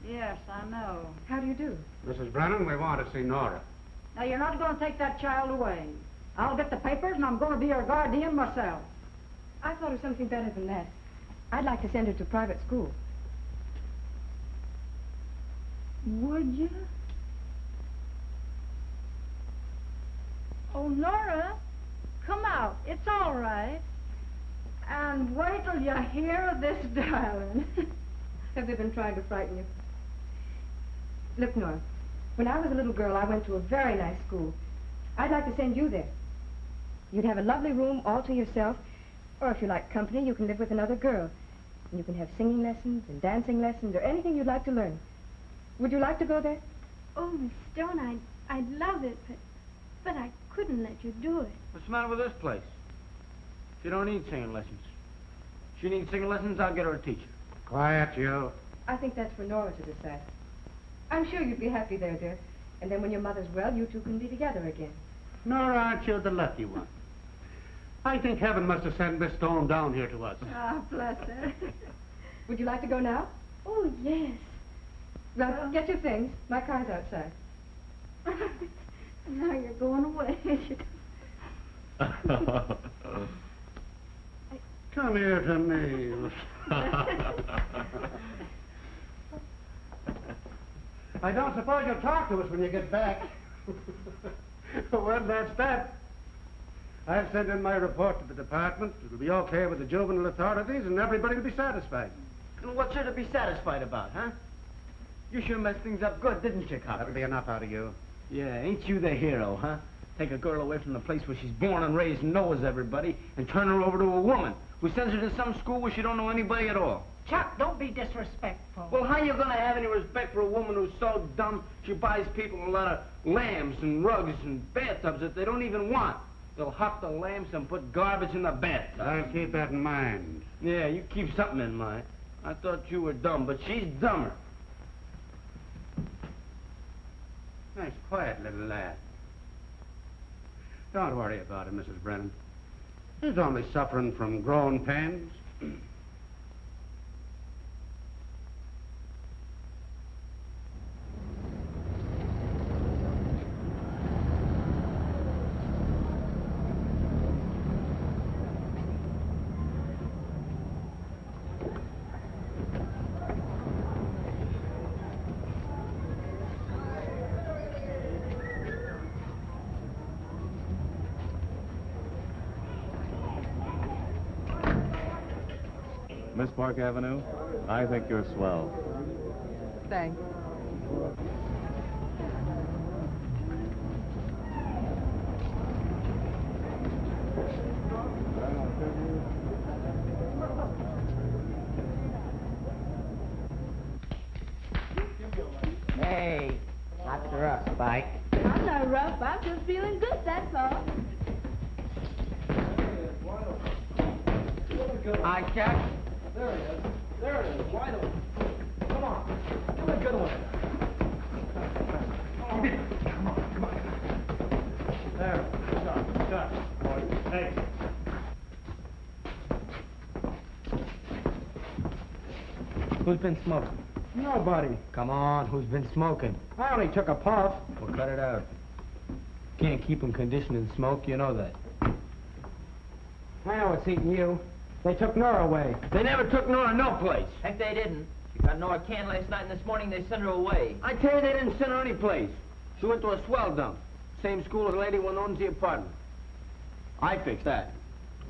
Yes, I know. How do you do? Mrs. Brennan, we want to see Nora. Now, you're not going to take that child away. I'll get the papers, and I'm going to be her guardian myself. I thought of something better than that. I'd like to send her to private school. Would you? Oh, Nora, come out. It's all right. And wait till you hear this, darling. Have they been trying to frighten you? Look, Nora, when I was a little girl, I went to a very nice school. I'd like to send you there. You'd have a lovely room all to yourself, or if you like company, you can live with another girl. And you can have singing lessons and dancing lessons or anything you'd like to learn. Would you like to go there? Oh, Miss Stone, I'd love it, but I couldn't let you do it. What's the matter with this place? She don't need singing lessons. She needs singing lessons, I'll get her a teacher. Quiet, you. I think that's for Nora to decide. I'm sure you'd be happy there, dear. And then when your mother's well, you two can be together again. Nora, aren't you the lucky one? I think heaven must have sent Miss Stone down here to us. Ah, bless her. Would you like to go now? Oh, yes. Well, get your things. My car's outside. Now you're going away. Come here to me. I don't suppose you'll talk to us when you get back. Well, that's that. I've sent in my report to the department. It'll be okay with the juvenile authorities, and everybody will be satisfied. And what's there to be satisfied about, huh? You sure messed things up good, didn't you, Copper? That'll be enough out of you. Yeah, ain't you the hero, huh? Take a girl away from the place where she's born and raised and knows everybody, and turn her over to a woman who sends her to some school where she don't know anybody at all. Chuck, don't be disrespectful. Well, how you gonna have any respect for a woman who's so dumb she buys people a lot of lambs and rugs and bathtubs that they don't even want? They'll hop the lamps and put garbage in the bathtub. I'll keep that in mind. Yeah, you keep something in mind. I thought you were dumb, but she's dumber. Nice, quiet little lad. Don't worry about him, Mrs. Brennan. He's only suffering from growing pains. Miss Park Avenue, I think you're swell. Thanks. Hey, not the rough, Spike. I'm not rough. I'm just feeling good, that's all. Hi, Jack. There it is. There it is. Wide open. Come on. Give it a good one. Come on. There. Good job. Good. Hey. Who's been smoking? Nobody. Come on, who's been smoking? I only took a puff. Well, cut it out. Can't keep 'em conditioned in smoke, you know that. I know it's eating you. They took Nora away. They never took Nora no place. Heck, they didn't. She got Nora canned last night, and this morning they sent her away. I tell you, they didn't send her any place. She went to a swell dump. Same school as the lady one owns the apartment. I fixed that.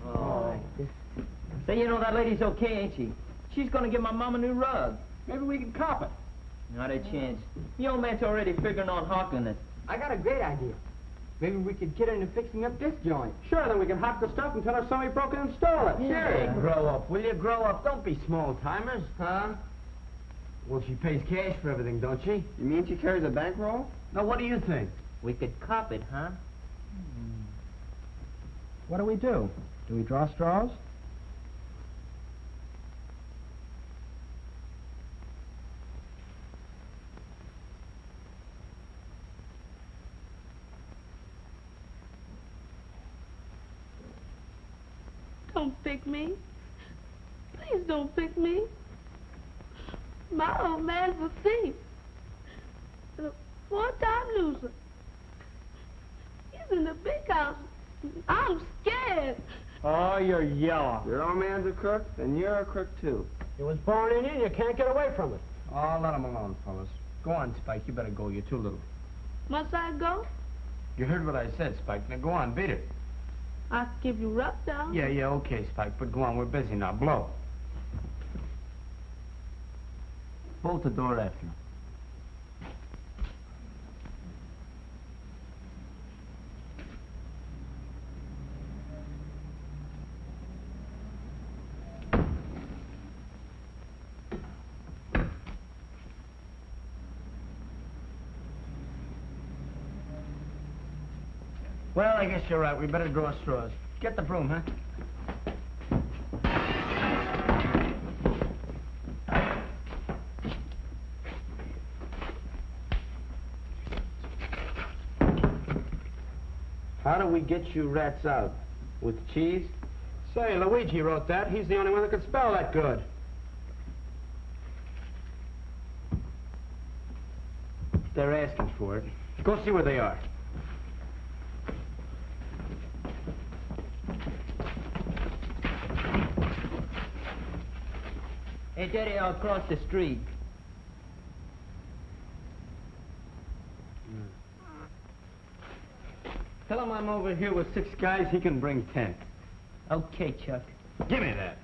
Oh. Say, you know, that lady's okay, ain't she? She's gonna give my mom a new rug. Maybe we can cop it. Not a chance. The old man's already figuring on hawking it. I got a great idea. Maybe we could get into fixing up this joint. Sure, then we can hawk the stuff and tell her somebody broke in and stole it. Hey, grow up, will you? Grow up. Don't be small-timers. Huh? Well, she pays cash for everything, don't she? You mean she carries a bankroll? Now, what do you think? We could cop it, huh? What do? Do we draw straws? Don't pick me. Please don't pick me. My old man's a thief. And a four-time loser. He's in the big house. I'm scared. Oh, you're yellow. Your old man's a crook, and you're a crook, too. It was born in you, and you can't get away from it. Oh, let him alone, fellas. Go on, Spike. You better go. You're too little. Must I go? You heard what I said, Spike. Now, go on. Beat it. I'll give you rough down. Yeah, okay, Spike. But go on. We're busy now. Blow. Bolt the door after him. Well, I guess you're right. We better draw straws. Get the broom, huh? How do we get you rats out? With cheese? Say, Luigi wrote that. He's the only one that can spell that good. They're asking for it. Go see where they are. Hey, Daddy, I'll cross the street. Tell him I'm over here with 6 guys. He can bring 10. Okay, Chuck. Give me that.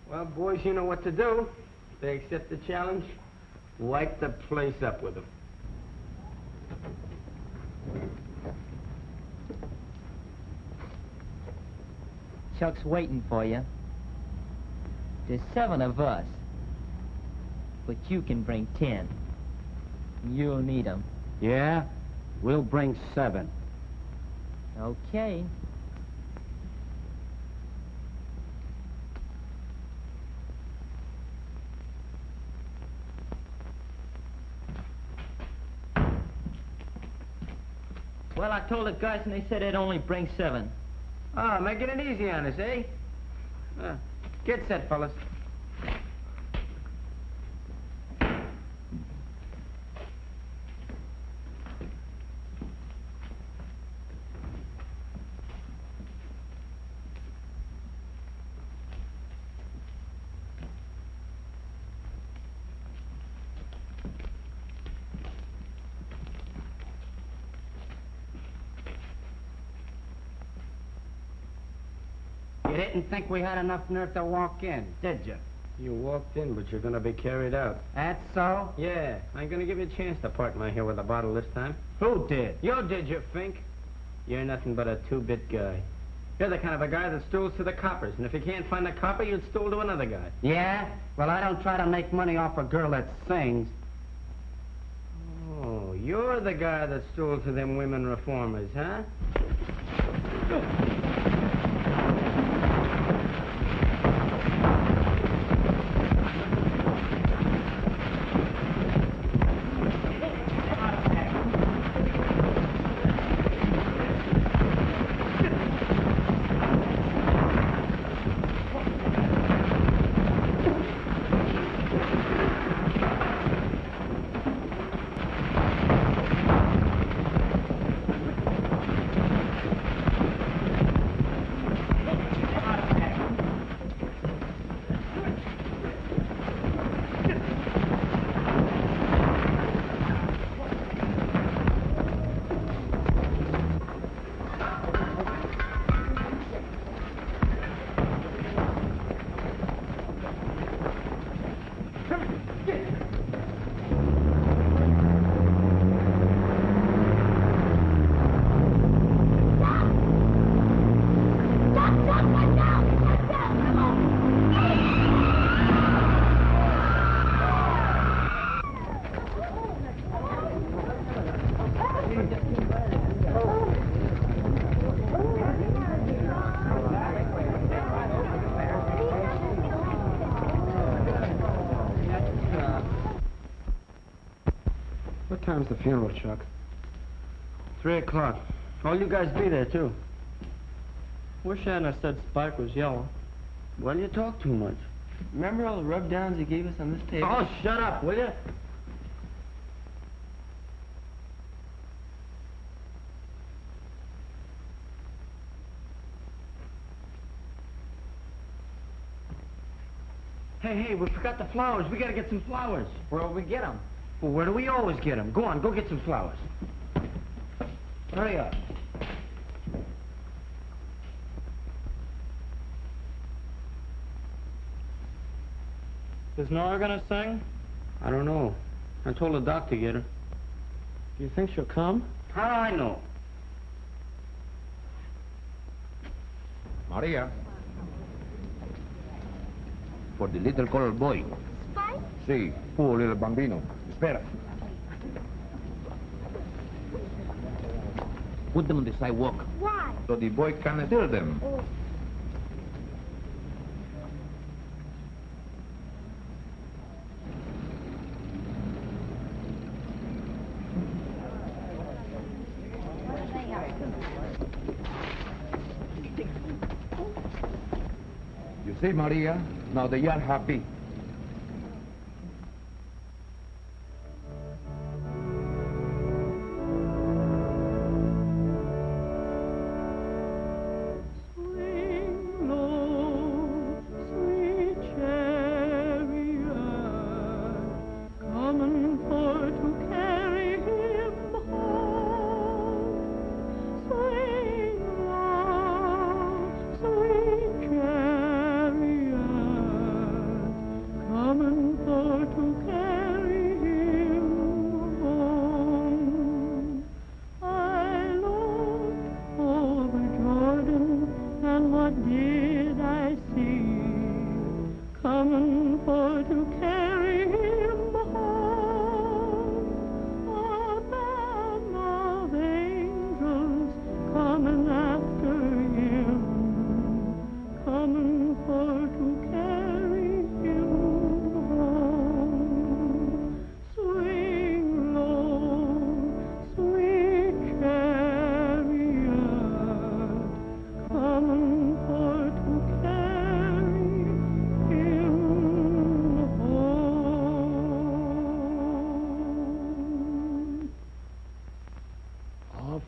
Well, boys, you know what to do. If they accept the challenge, light the place up with them. Chuck's waiting for you. There's 7 of us. But you can bring 10. You'll need 'em. Yeah? We'll bring 7. Okay. Well, I told the guys and they said they'd only bring 7. Ah, making it easy on us, eh? Get set, fellas. You didn't think we had enough nerve to walk in, did you? You walked in, but you're gonna be carried out. That's so? Yeah, I ain't gonna give you a chance to part my hair with a bottle this time. Who did? You did, you Fink. You're nothing but a 2-bit guy. You're the kind of a guy that stools to the coppers, and if you can't find a copper, you'd stool to another guy. Yeah? Well, I don't try to make money off a girl that sings. Oh, you're the guy that stools to them women reformers, huh? time's the funeral, Chuck? 3 o'clock. All you guys be there, too. Wish I hadn't said Spike was yellow. Well, you talk too much. Remember all the rub-downs he gave us on this table? Oh, shut up, will you? Hey, we forgot the flowers. We gotta get some flowers. Where'll we get them? Well, where do we always get them? Go on, go get some flowers. Hurry up. Is Nora gonna sing? I don't know. I told the doc to get her. Do you think she'll come? How do I know? Maria. For the little colored boy. Spike? Sí, poor little bambino. Espera. Put them on the sidewalk. Why? So the boy can steal them. Oh. You see, Maria, now they are happy.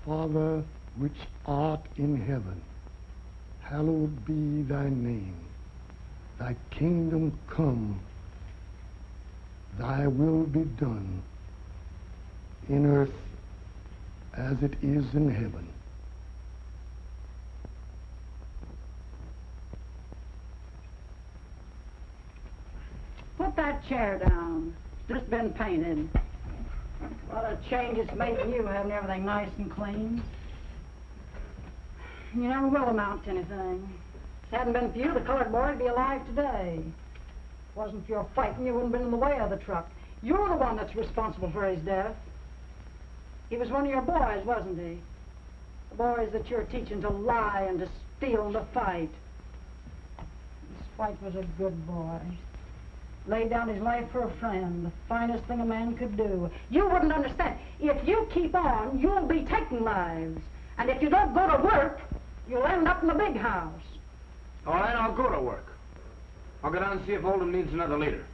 Father, which art in heaven, hallowed be thy name. Thy kingdom come, thy will be done, in earth as it is in heaven. Put that chair down. It's just been painted. What a change it's made to you, having everything nice and clean. You never will amount to anything. If it hadn't been for you, the colored boy would be alive today. If it wasn't for your fighting, you wouldn't have been in the way of the truck. You're the one that's responsible for his death. He was one of your boys, wasn't he? The boys that you're teaching to lie and to steal and to fight. Spike was a good boy. Laid down his life for a friend, the finest thing a man could do. You wouldn't understand. If you keep on, you'll be taking lives. And if you don't go to work, you'll end up in the big house. All right, I'll go to work. I'll go down and see if Oldham needs another leader.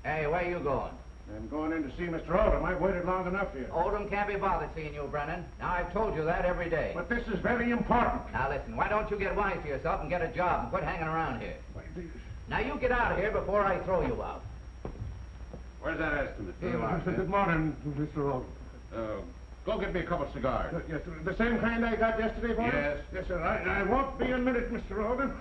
Hey, where you going? I'm going in to see Mr. Oldham. I've waited long enough here. Oldham can't be bothered seeing you, Brennan. Now, I've told you that every day. But this is very important. Now, listen, why don't you get wise to yourself and get a job and quit hanging around here? Now, you get out of here before I throw you out. Where's that estimate? Here you are, sir. Good morning, Mr. Oldham. Go get me a couple of cigars. Yes, sir. The same kind I got yesterday, boy? Yes. Yes, sir. I won't be a minute, Mr. Oldham.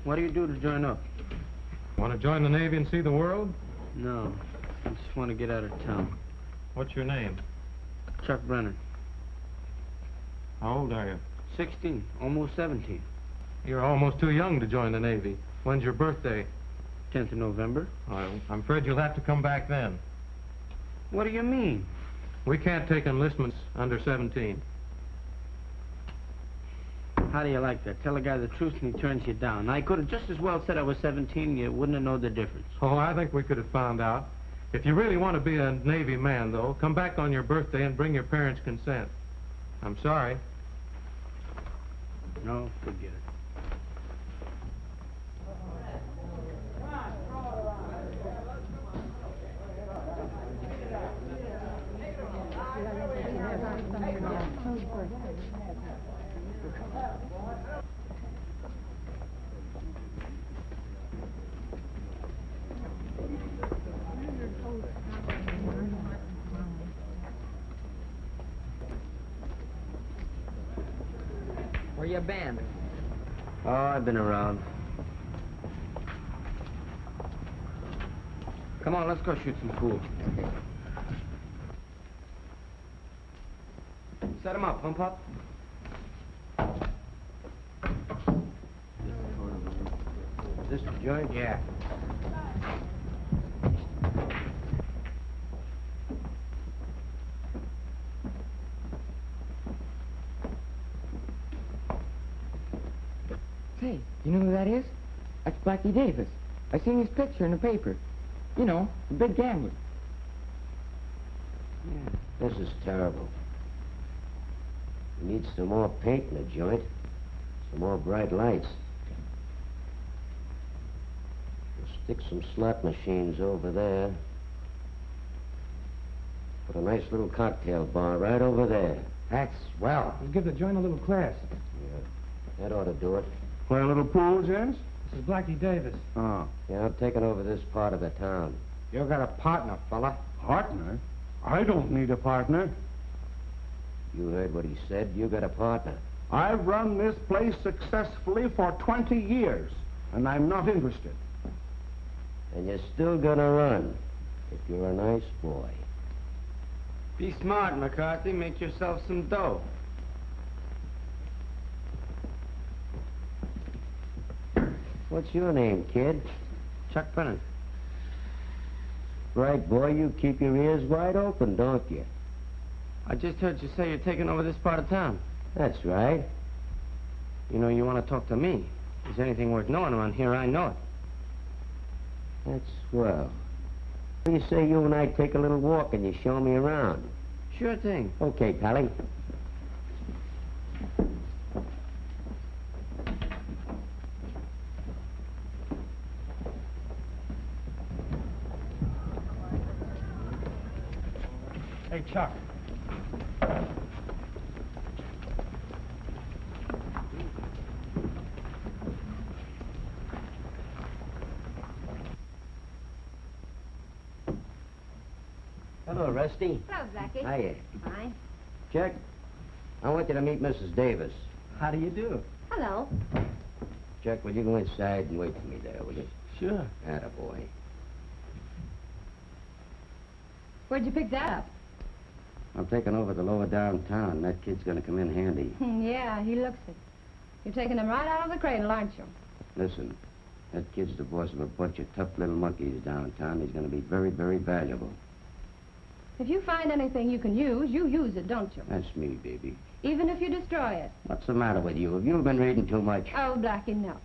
What do you do to join up? Want to join the Navy and see the world? No. I just want to get out of town. What's your name? Chuck Brennan. How old are you? 16, almost 17. You're almost too young to join the Navy. When's your birthday? 10th of November. I'm afraid you'll have to come back then. What do you mean? We can't take enlistments under 17. How do you like that? Tell a guy the truth and he turns you down. I could have just as well said I was 17. You wouldn't have known the difference. Oh, I think we could have found out. If you really want to be a Navy man, though, come back on your birthday and bring your parents' consent. I'm sorry. No, forget it. Where you been? Oh, I've been around. Come on, let's go shoot some pool. Set him up, pump up. This the joint? Yeah. Say, you know who that is? That's Blackie Davis. I seen his picture in the paper. You know, the big gambler. Yeah, this is terrible. We need some more paint in the joint. Some more bright lights. We'll stick some slot machines over there. Put a nice little cocktail bar right over there. That's swell. We'll give the joint a little class. Yeah, that ought to do it. Play a little pool, gents? This is Blackie Davis. Oh. Yeah, I'm taking over this part of the town. You got a partner, fella. Partner? I don't need a partner. You heard what he said. You got a partner. I've run this place successfully for 20 years, and I'm not interested. And you're still gonna run, if you're a nice boy. Be smart, McCarthy. Make yourself some dough. What's your name, kid? Chuck Brennan. Right, boy, you keep your ears wide open, don't you? I just heard you say you're taking over this part of town. That's right. You know, you want to talk to me. If there's anything worth knowing around here, I know it. That's swell. What do you say you and I take a little walk and you show me around? Sure thing. Okay, Pally. Hey, Chuck. Hello, Rusty. Hello, Blackie. Hiya. Fine. Chuck, I want you to meet Mrs. Davis. How do you do? Hello. Chuck, will you go inside and wait for me there, will you? Sure. Attaboy. Where'd you pick that up? I'm taking over the lower downtown. That kid's gonna come in handy. Yeah, he looks it. You're taking him right out of the cradle, aren't you? Listen, that kid's the boss of a bunch of tough little monkeys downtown. He's gonna be very, very valuable. If you find anything you can use, you use it, don't you? That's me, baby. Even if you destroy it. What's the matter with you? Have you been reading too much? Oh, Blackie, no.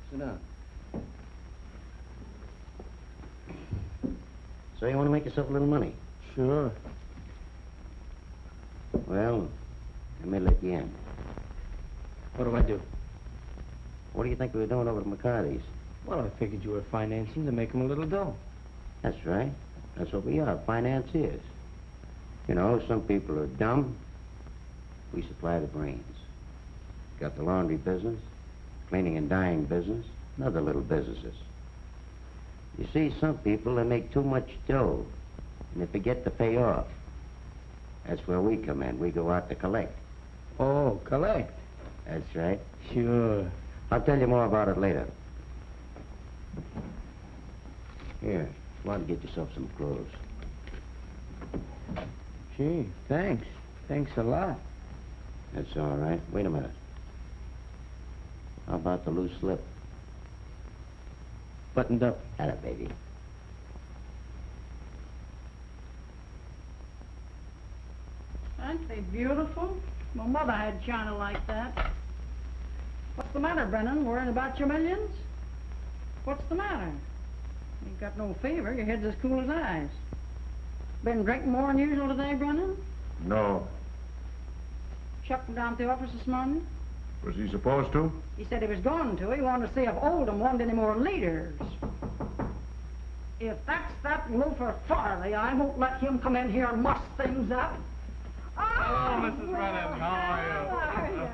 Sit down. So you want to make yourself a little money? Sure. Well, let me let you in. What do I do? What do you think we were doing over at McCarthy's? Well, I figured you were financing to make him a little dough. That's right. That's what we are, financiers. You know, some people are dumb. We supply the brains. Got the laundry business, cleaning and dyeing business, and other little businesses. You see, some people, they make too much dough, and they forget to pay off. That's where we come in. We go out to collect. Oh, collect. That's right. Sure. I'll tell you more about it later. Here, go out and get yourself some clothes. Gee, thanks. Thanks a lot. That's all right. Wait a minute. How about the loose slip? Buttoned up. Atta baby. Aren't they beautiful? My mother had china like that. What's the matter, Brennan? Worrying about your millions? What's the matter? You've got no fever. Your head's as cool as ice. Been drinking more than usual today, Brennan? No. Chuck went down to the office this morning. Was he supposed to? He said he was going to. He wanted to see if Oldham wanted any more leaders. If that's that loafer Farley, I won't let him come in here and muss things up. Hello, Mrs. Brennan. How are you?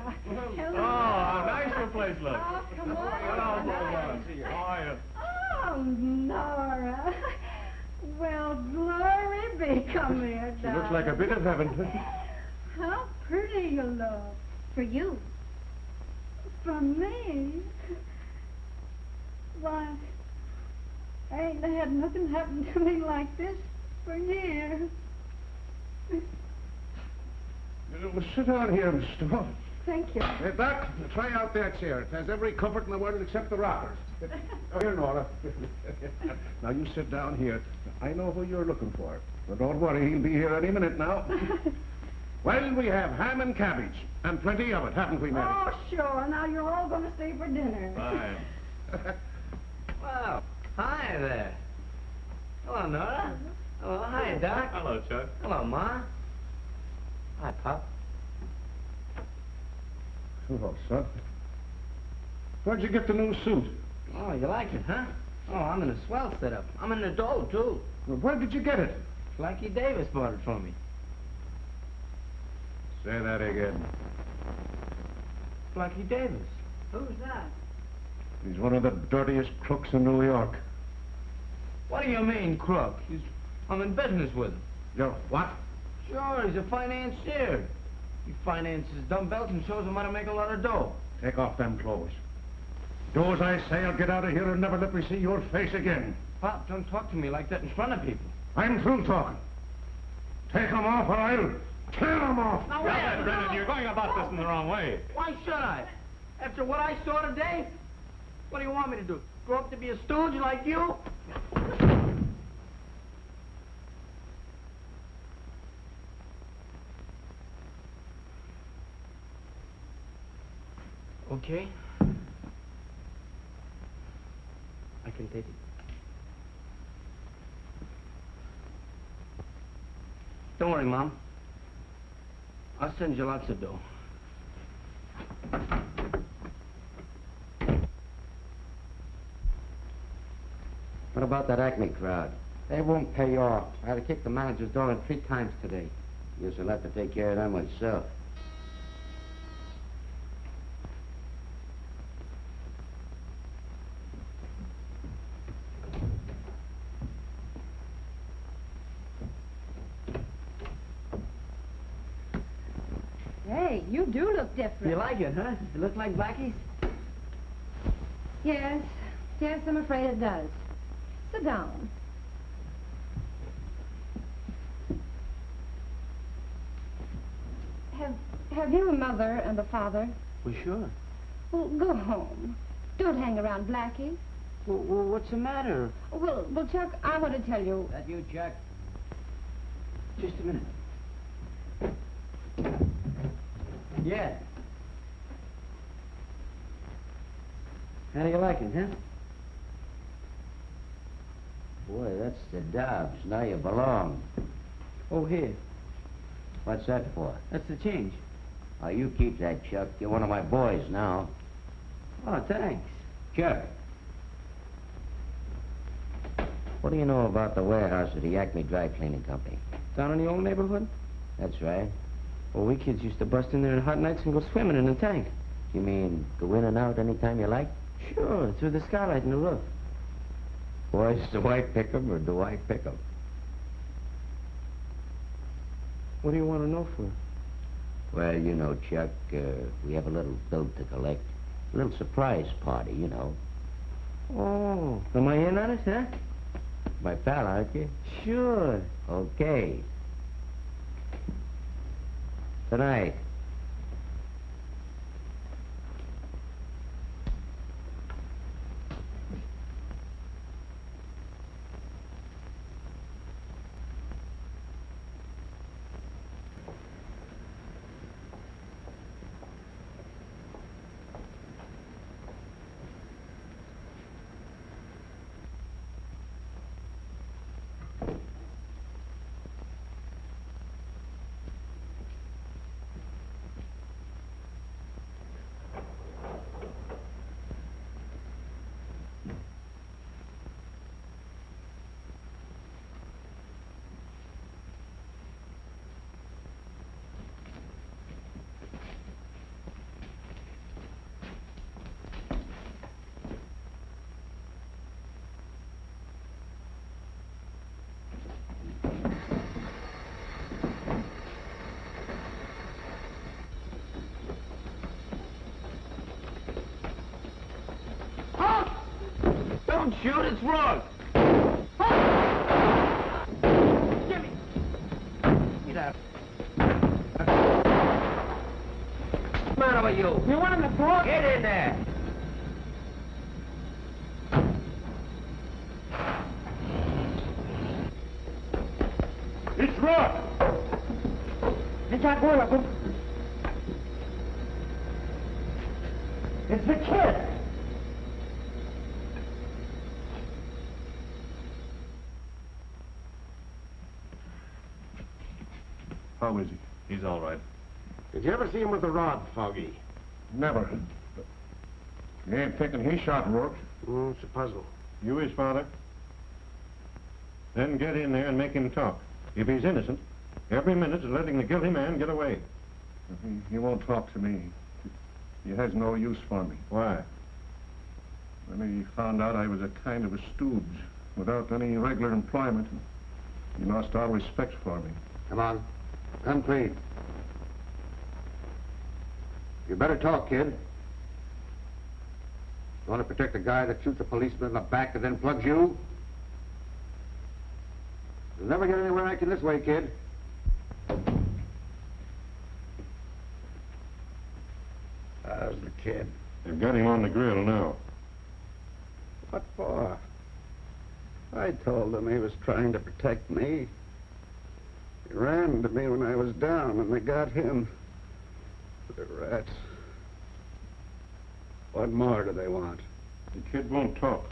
Hello. Oh, how nice your place looks. Oh, come on. Hello, Mother. How are you? Oh, Nora. Well, glory be. Come here, She looks like a bit of heaven. How pretty you look. For you. For me? Why, I ain't had nothing happen to me like this for years. Well, sit down here, Mr. Moore. Thank you. Hey, Doc, try out that chair. It has every comfort in the world except the rockers. Oh, here, Nora. Now, you sit down here. I know who you're looking for. But don't worry, he'll be here any minute now. Well, we have ham and cabbage, and plenty of it, haven't we, Mary? Oh, sure. Now you're all going to stay for dinner. Fine. Well, hi there. Hello, Nora. Hello, hi, Doc. Hello, Chuck. Hello, Ma. Hi, Pop. Hello, son. Where'd you get the new suit? Oh, you like it, huh? Oh, I'm in a swell setup. I'm in the dough, too. Well, where did you get it? Blackie Davis bought it for me. Say that again. Blackie Davis. Who's that? He's one of the dirtiest crooks in New York. What do you mean, crook? I'm in business with him. You're what? Sure, he's a financier. He finances dumbbells and shows them how to make a lot of dough. Take off them clothes. Do as I say, I'll get out of here and never let me see your face again. Pop, don't talk to me like that in front of people. I'm through talking. Take them off or I'll tear them off. Now, Well, Brennan, you're going about this in the wrong way. Why should I? After what I saw today? What do you want me to do? Grow up to be a stooge like you? Okay. I can take it. Don't worry, Mom. I'll send you lots of dough. What about that Acme crowd? They won't pay off. I had to kick the manager's door in 3 times today. Guess I'll have to take care of them myself. Hey, you do look different. You like it, huh? It look like Blackie's? Yes. Yes, I'm afraid it does. Sit down. Have you a mother and a father? Well, sure. Well, go home. Don't hang around Blackie. Well, what's the matter? Well, Chuck, I want to tell you. That you, Chuck? Just a minute. Yeah. How do you like it, huh? Boy, that's the Dobbs. Now you belong. Oh, here. What's that for? That's the change. Oh, you keep that, Chuck. You're one of my boys now. Oh, thanks. Chuck. What do you know about the warehouse of the Acme Dry Cleaning Company? Down in the old neighborhood? That's right. Well, we kids used to bust in there on hot nights and go swimming in the tank. You mean go in and out anytime you like? Sure, through the skylight in the roof. Boys, do I pick 'em or do I pick 'em? What do you want to know for? Well, you know, Chuck, we have a little bill to collect. A little surprise party, you know. Oh, am I in on it, huh? My pal, aren't you? Sure. Okay. Tonight. Don't shoot, it's wrong. Jimmy! Get out. What's the matter with you? You want him to talk? Get in there. It's Rock! They got one of them. It's the kid. How is he? He's all right. Did you ever see him with a rod, Foggy? Never. You ain't thinking he shot Rourke? Oh, it's a puzzle. You his father? Then get in there and make him talk. If he's innocent, every minute is letting the guilty man get away. He won't talk to me. He has no use for me. Why? When he found out I was a kind of a stooge, without any regular employment, he lost all respect for me. Come on. Come clean. You better talk, kid. You want to protect the guy that shoots a policeman in the back and then plugs you? You'll never get anywhere acting this way, kid. How's the kid? They've got him on the grill now. What for? I told them he was trying to protect me. He ran to me when I was down, and they got him. The rats. What more do they want? The kid won't talk.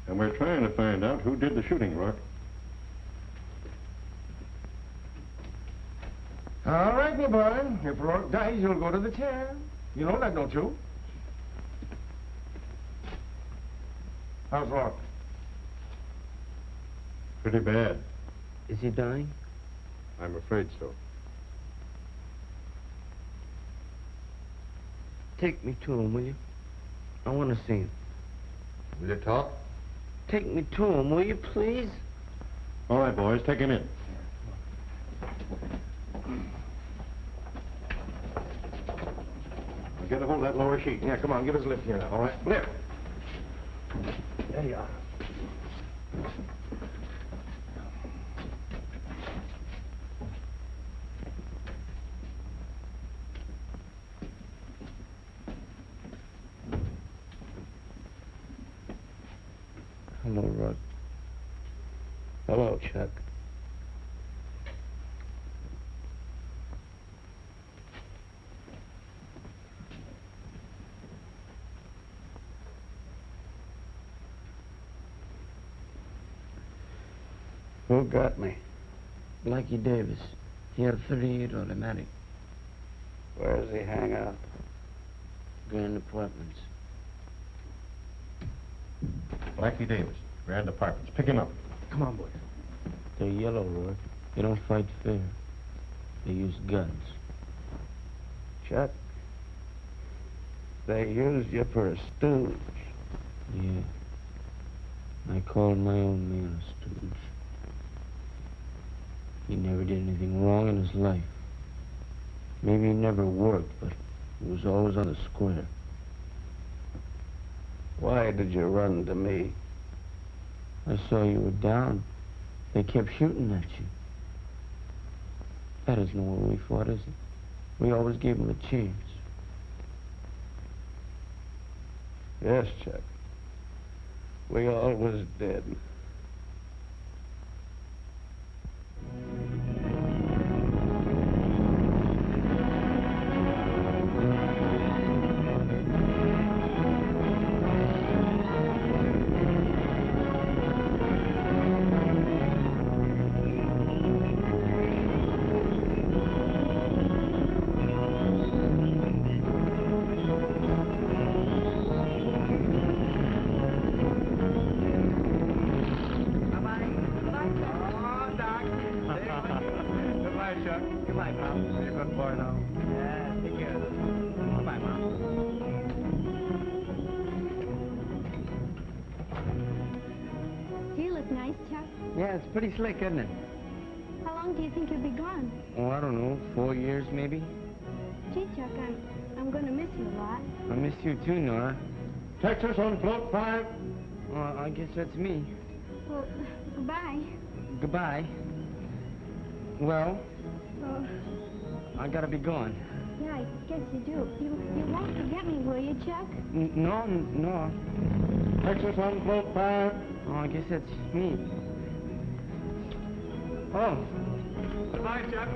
And we're trying to find out who did the shooting, Rock. All right, my boy. If Rourke dies, you'll go to the chair. You know that, don't you? How's Rourke? Pretty bad. Is he dying? I'm afraid so. Take me to him, will you? I want to see him. Will you talk? Take me to him, will you, please? All right, boys, take him in. Get a hold of that lower sheet. Yeah, come on, give us a lift here now. All right. Lift. There you are. Hello, Rod. Hello, Chuck. Who got me? Blackie Davis. He had a 38 automatic. Where does he hang out? Grand Apartments. Blackie Davis, Grand Apartments. Pick him up. Come on, boys. They're yellow, Roy. They don't fight fair. They use guns. Chuck, they used you for a stooge. Yeah. I called my own man a stooge. He never did anything wrong in his life. Maybe he never worked, but he was always on the square. Why did you run to me? I saw you were down. They kept shooting at you. That isn't the way we fought, is it? We always gave them a chance. Yes, Chuck. We always did. Yeah, it's pretty slick, isn't it? How long do you think you'll be gone? Oh, I don't know, 4 years maybe? Gee, Chuck, I'm going to miss you a lot. I miss you too, Nora. Texas on float 5. Well, I guess that's me. Well, goodbye. Goodbye. Well, Oh, I gotta be going. yeah, I guess you do. You won't forget me, will you, Chuck? No. Texas on float 5. Oh, I guess that's me. Oh. Goodbye, Chuck.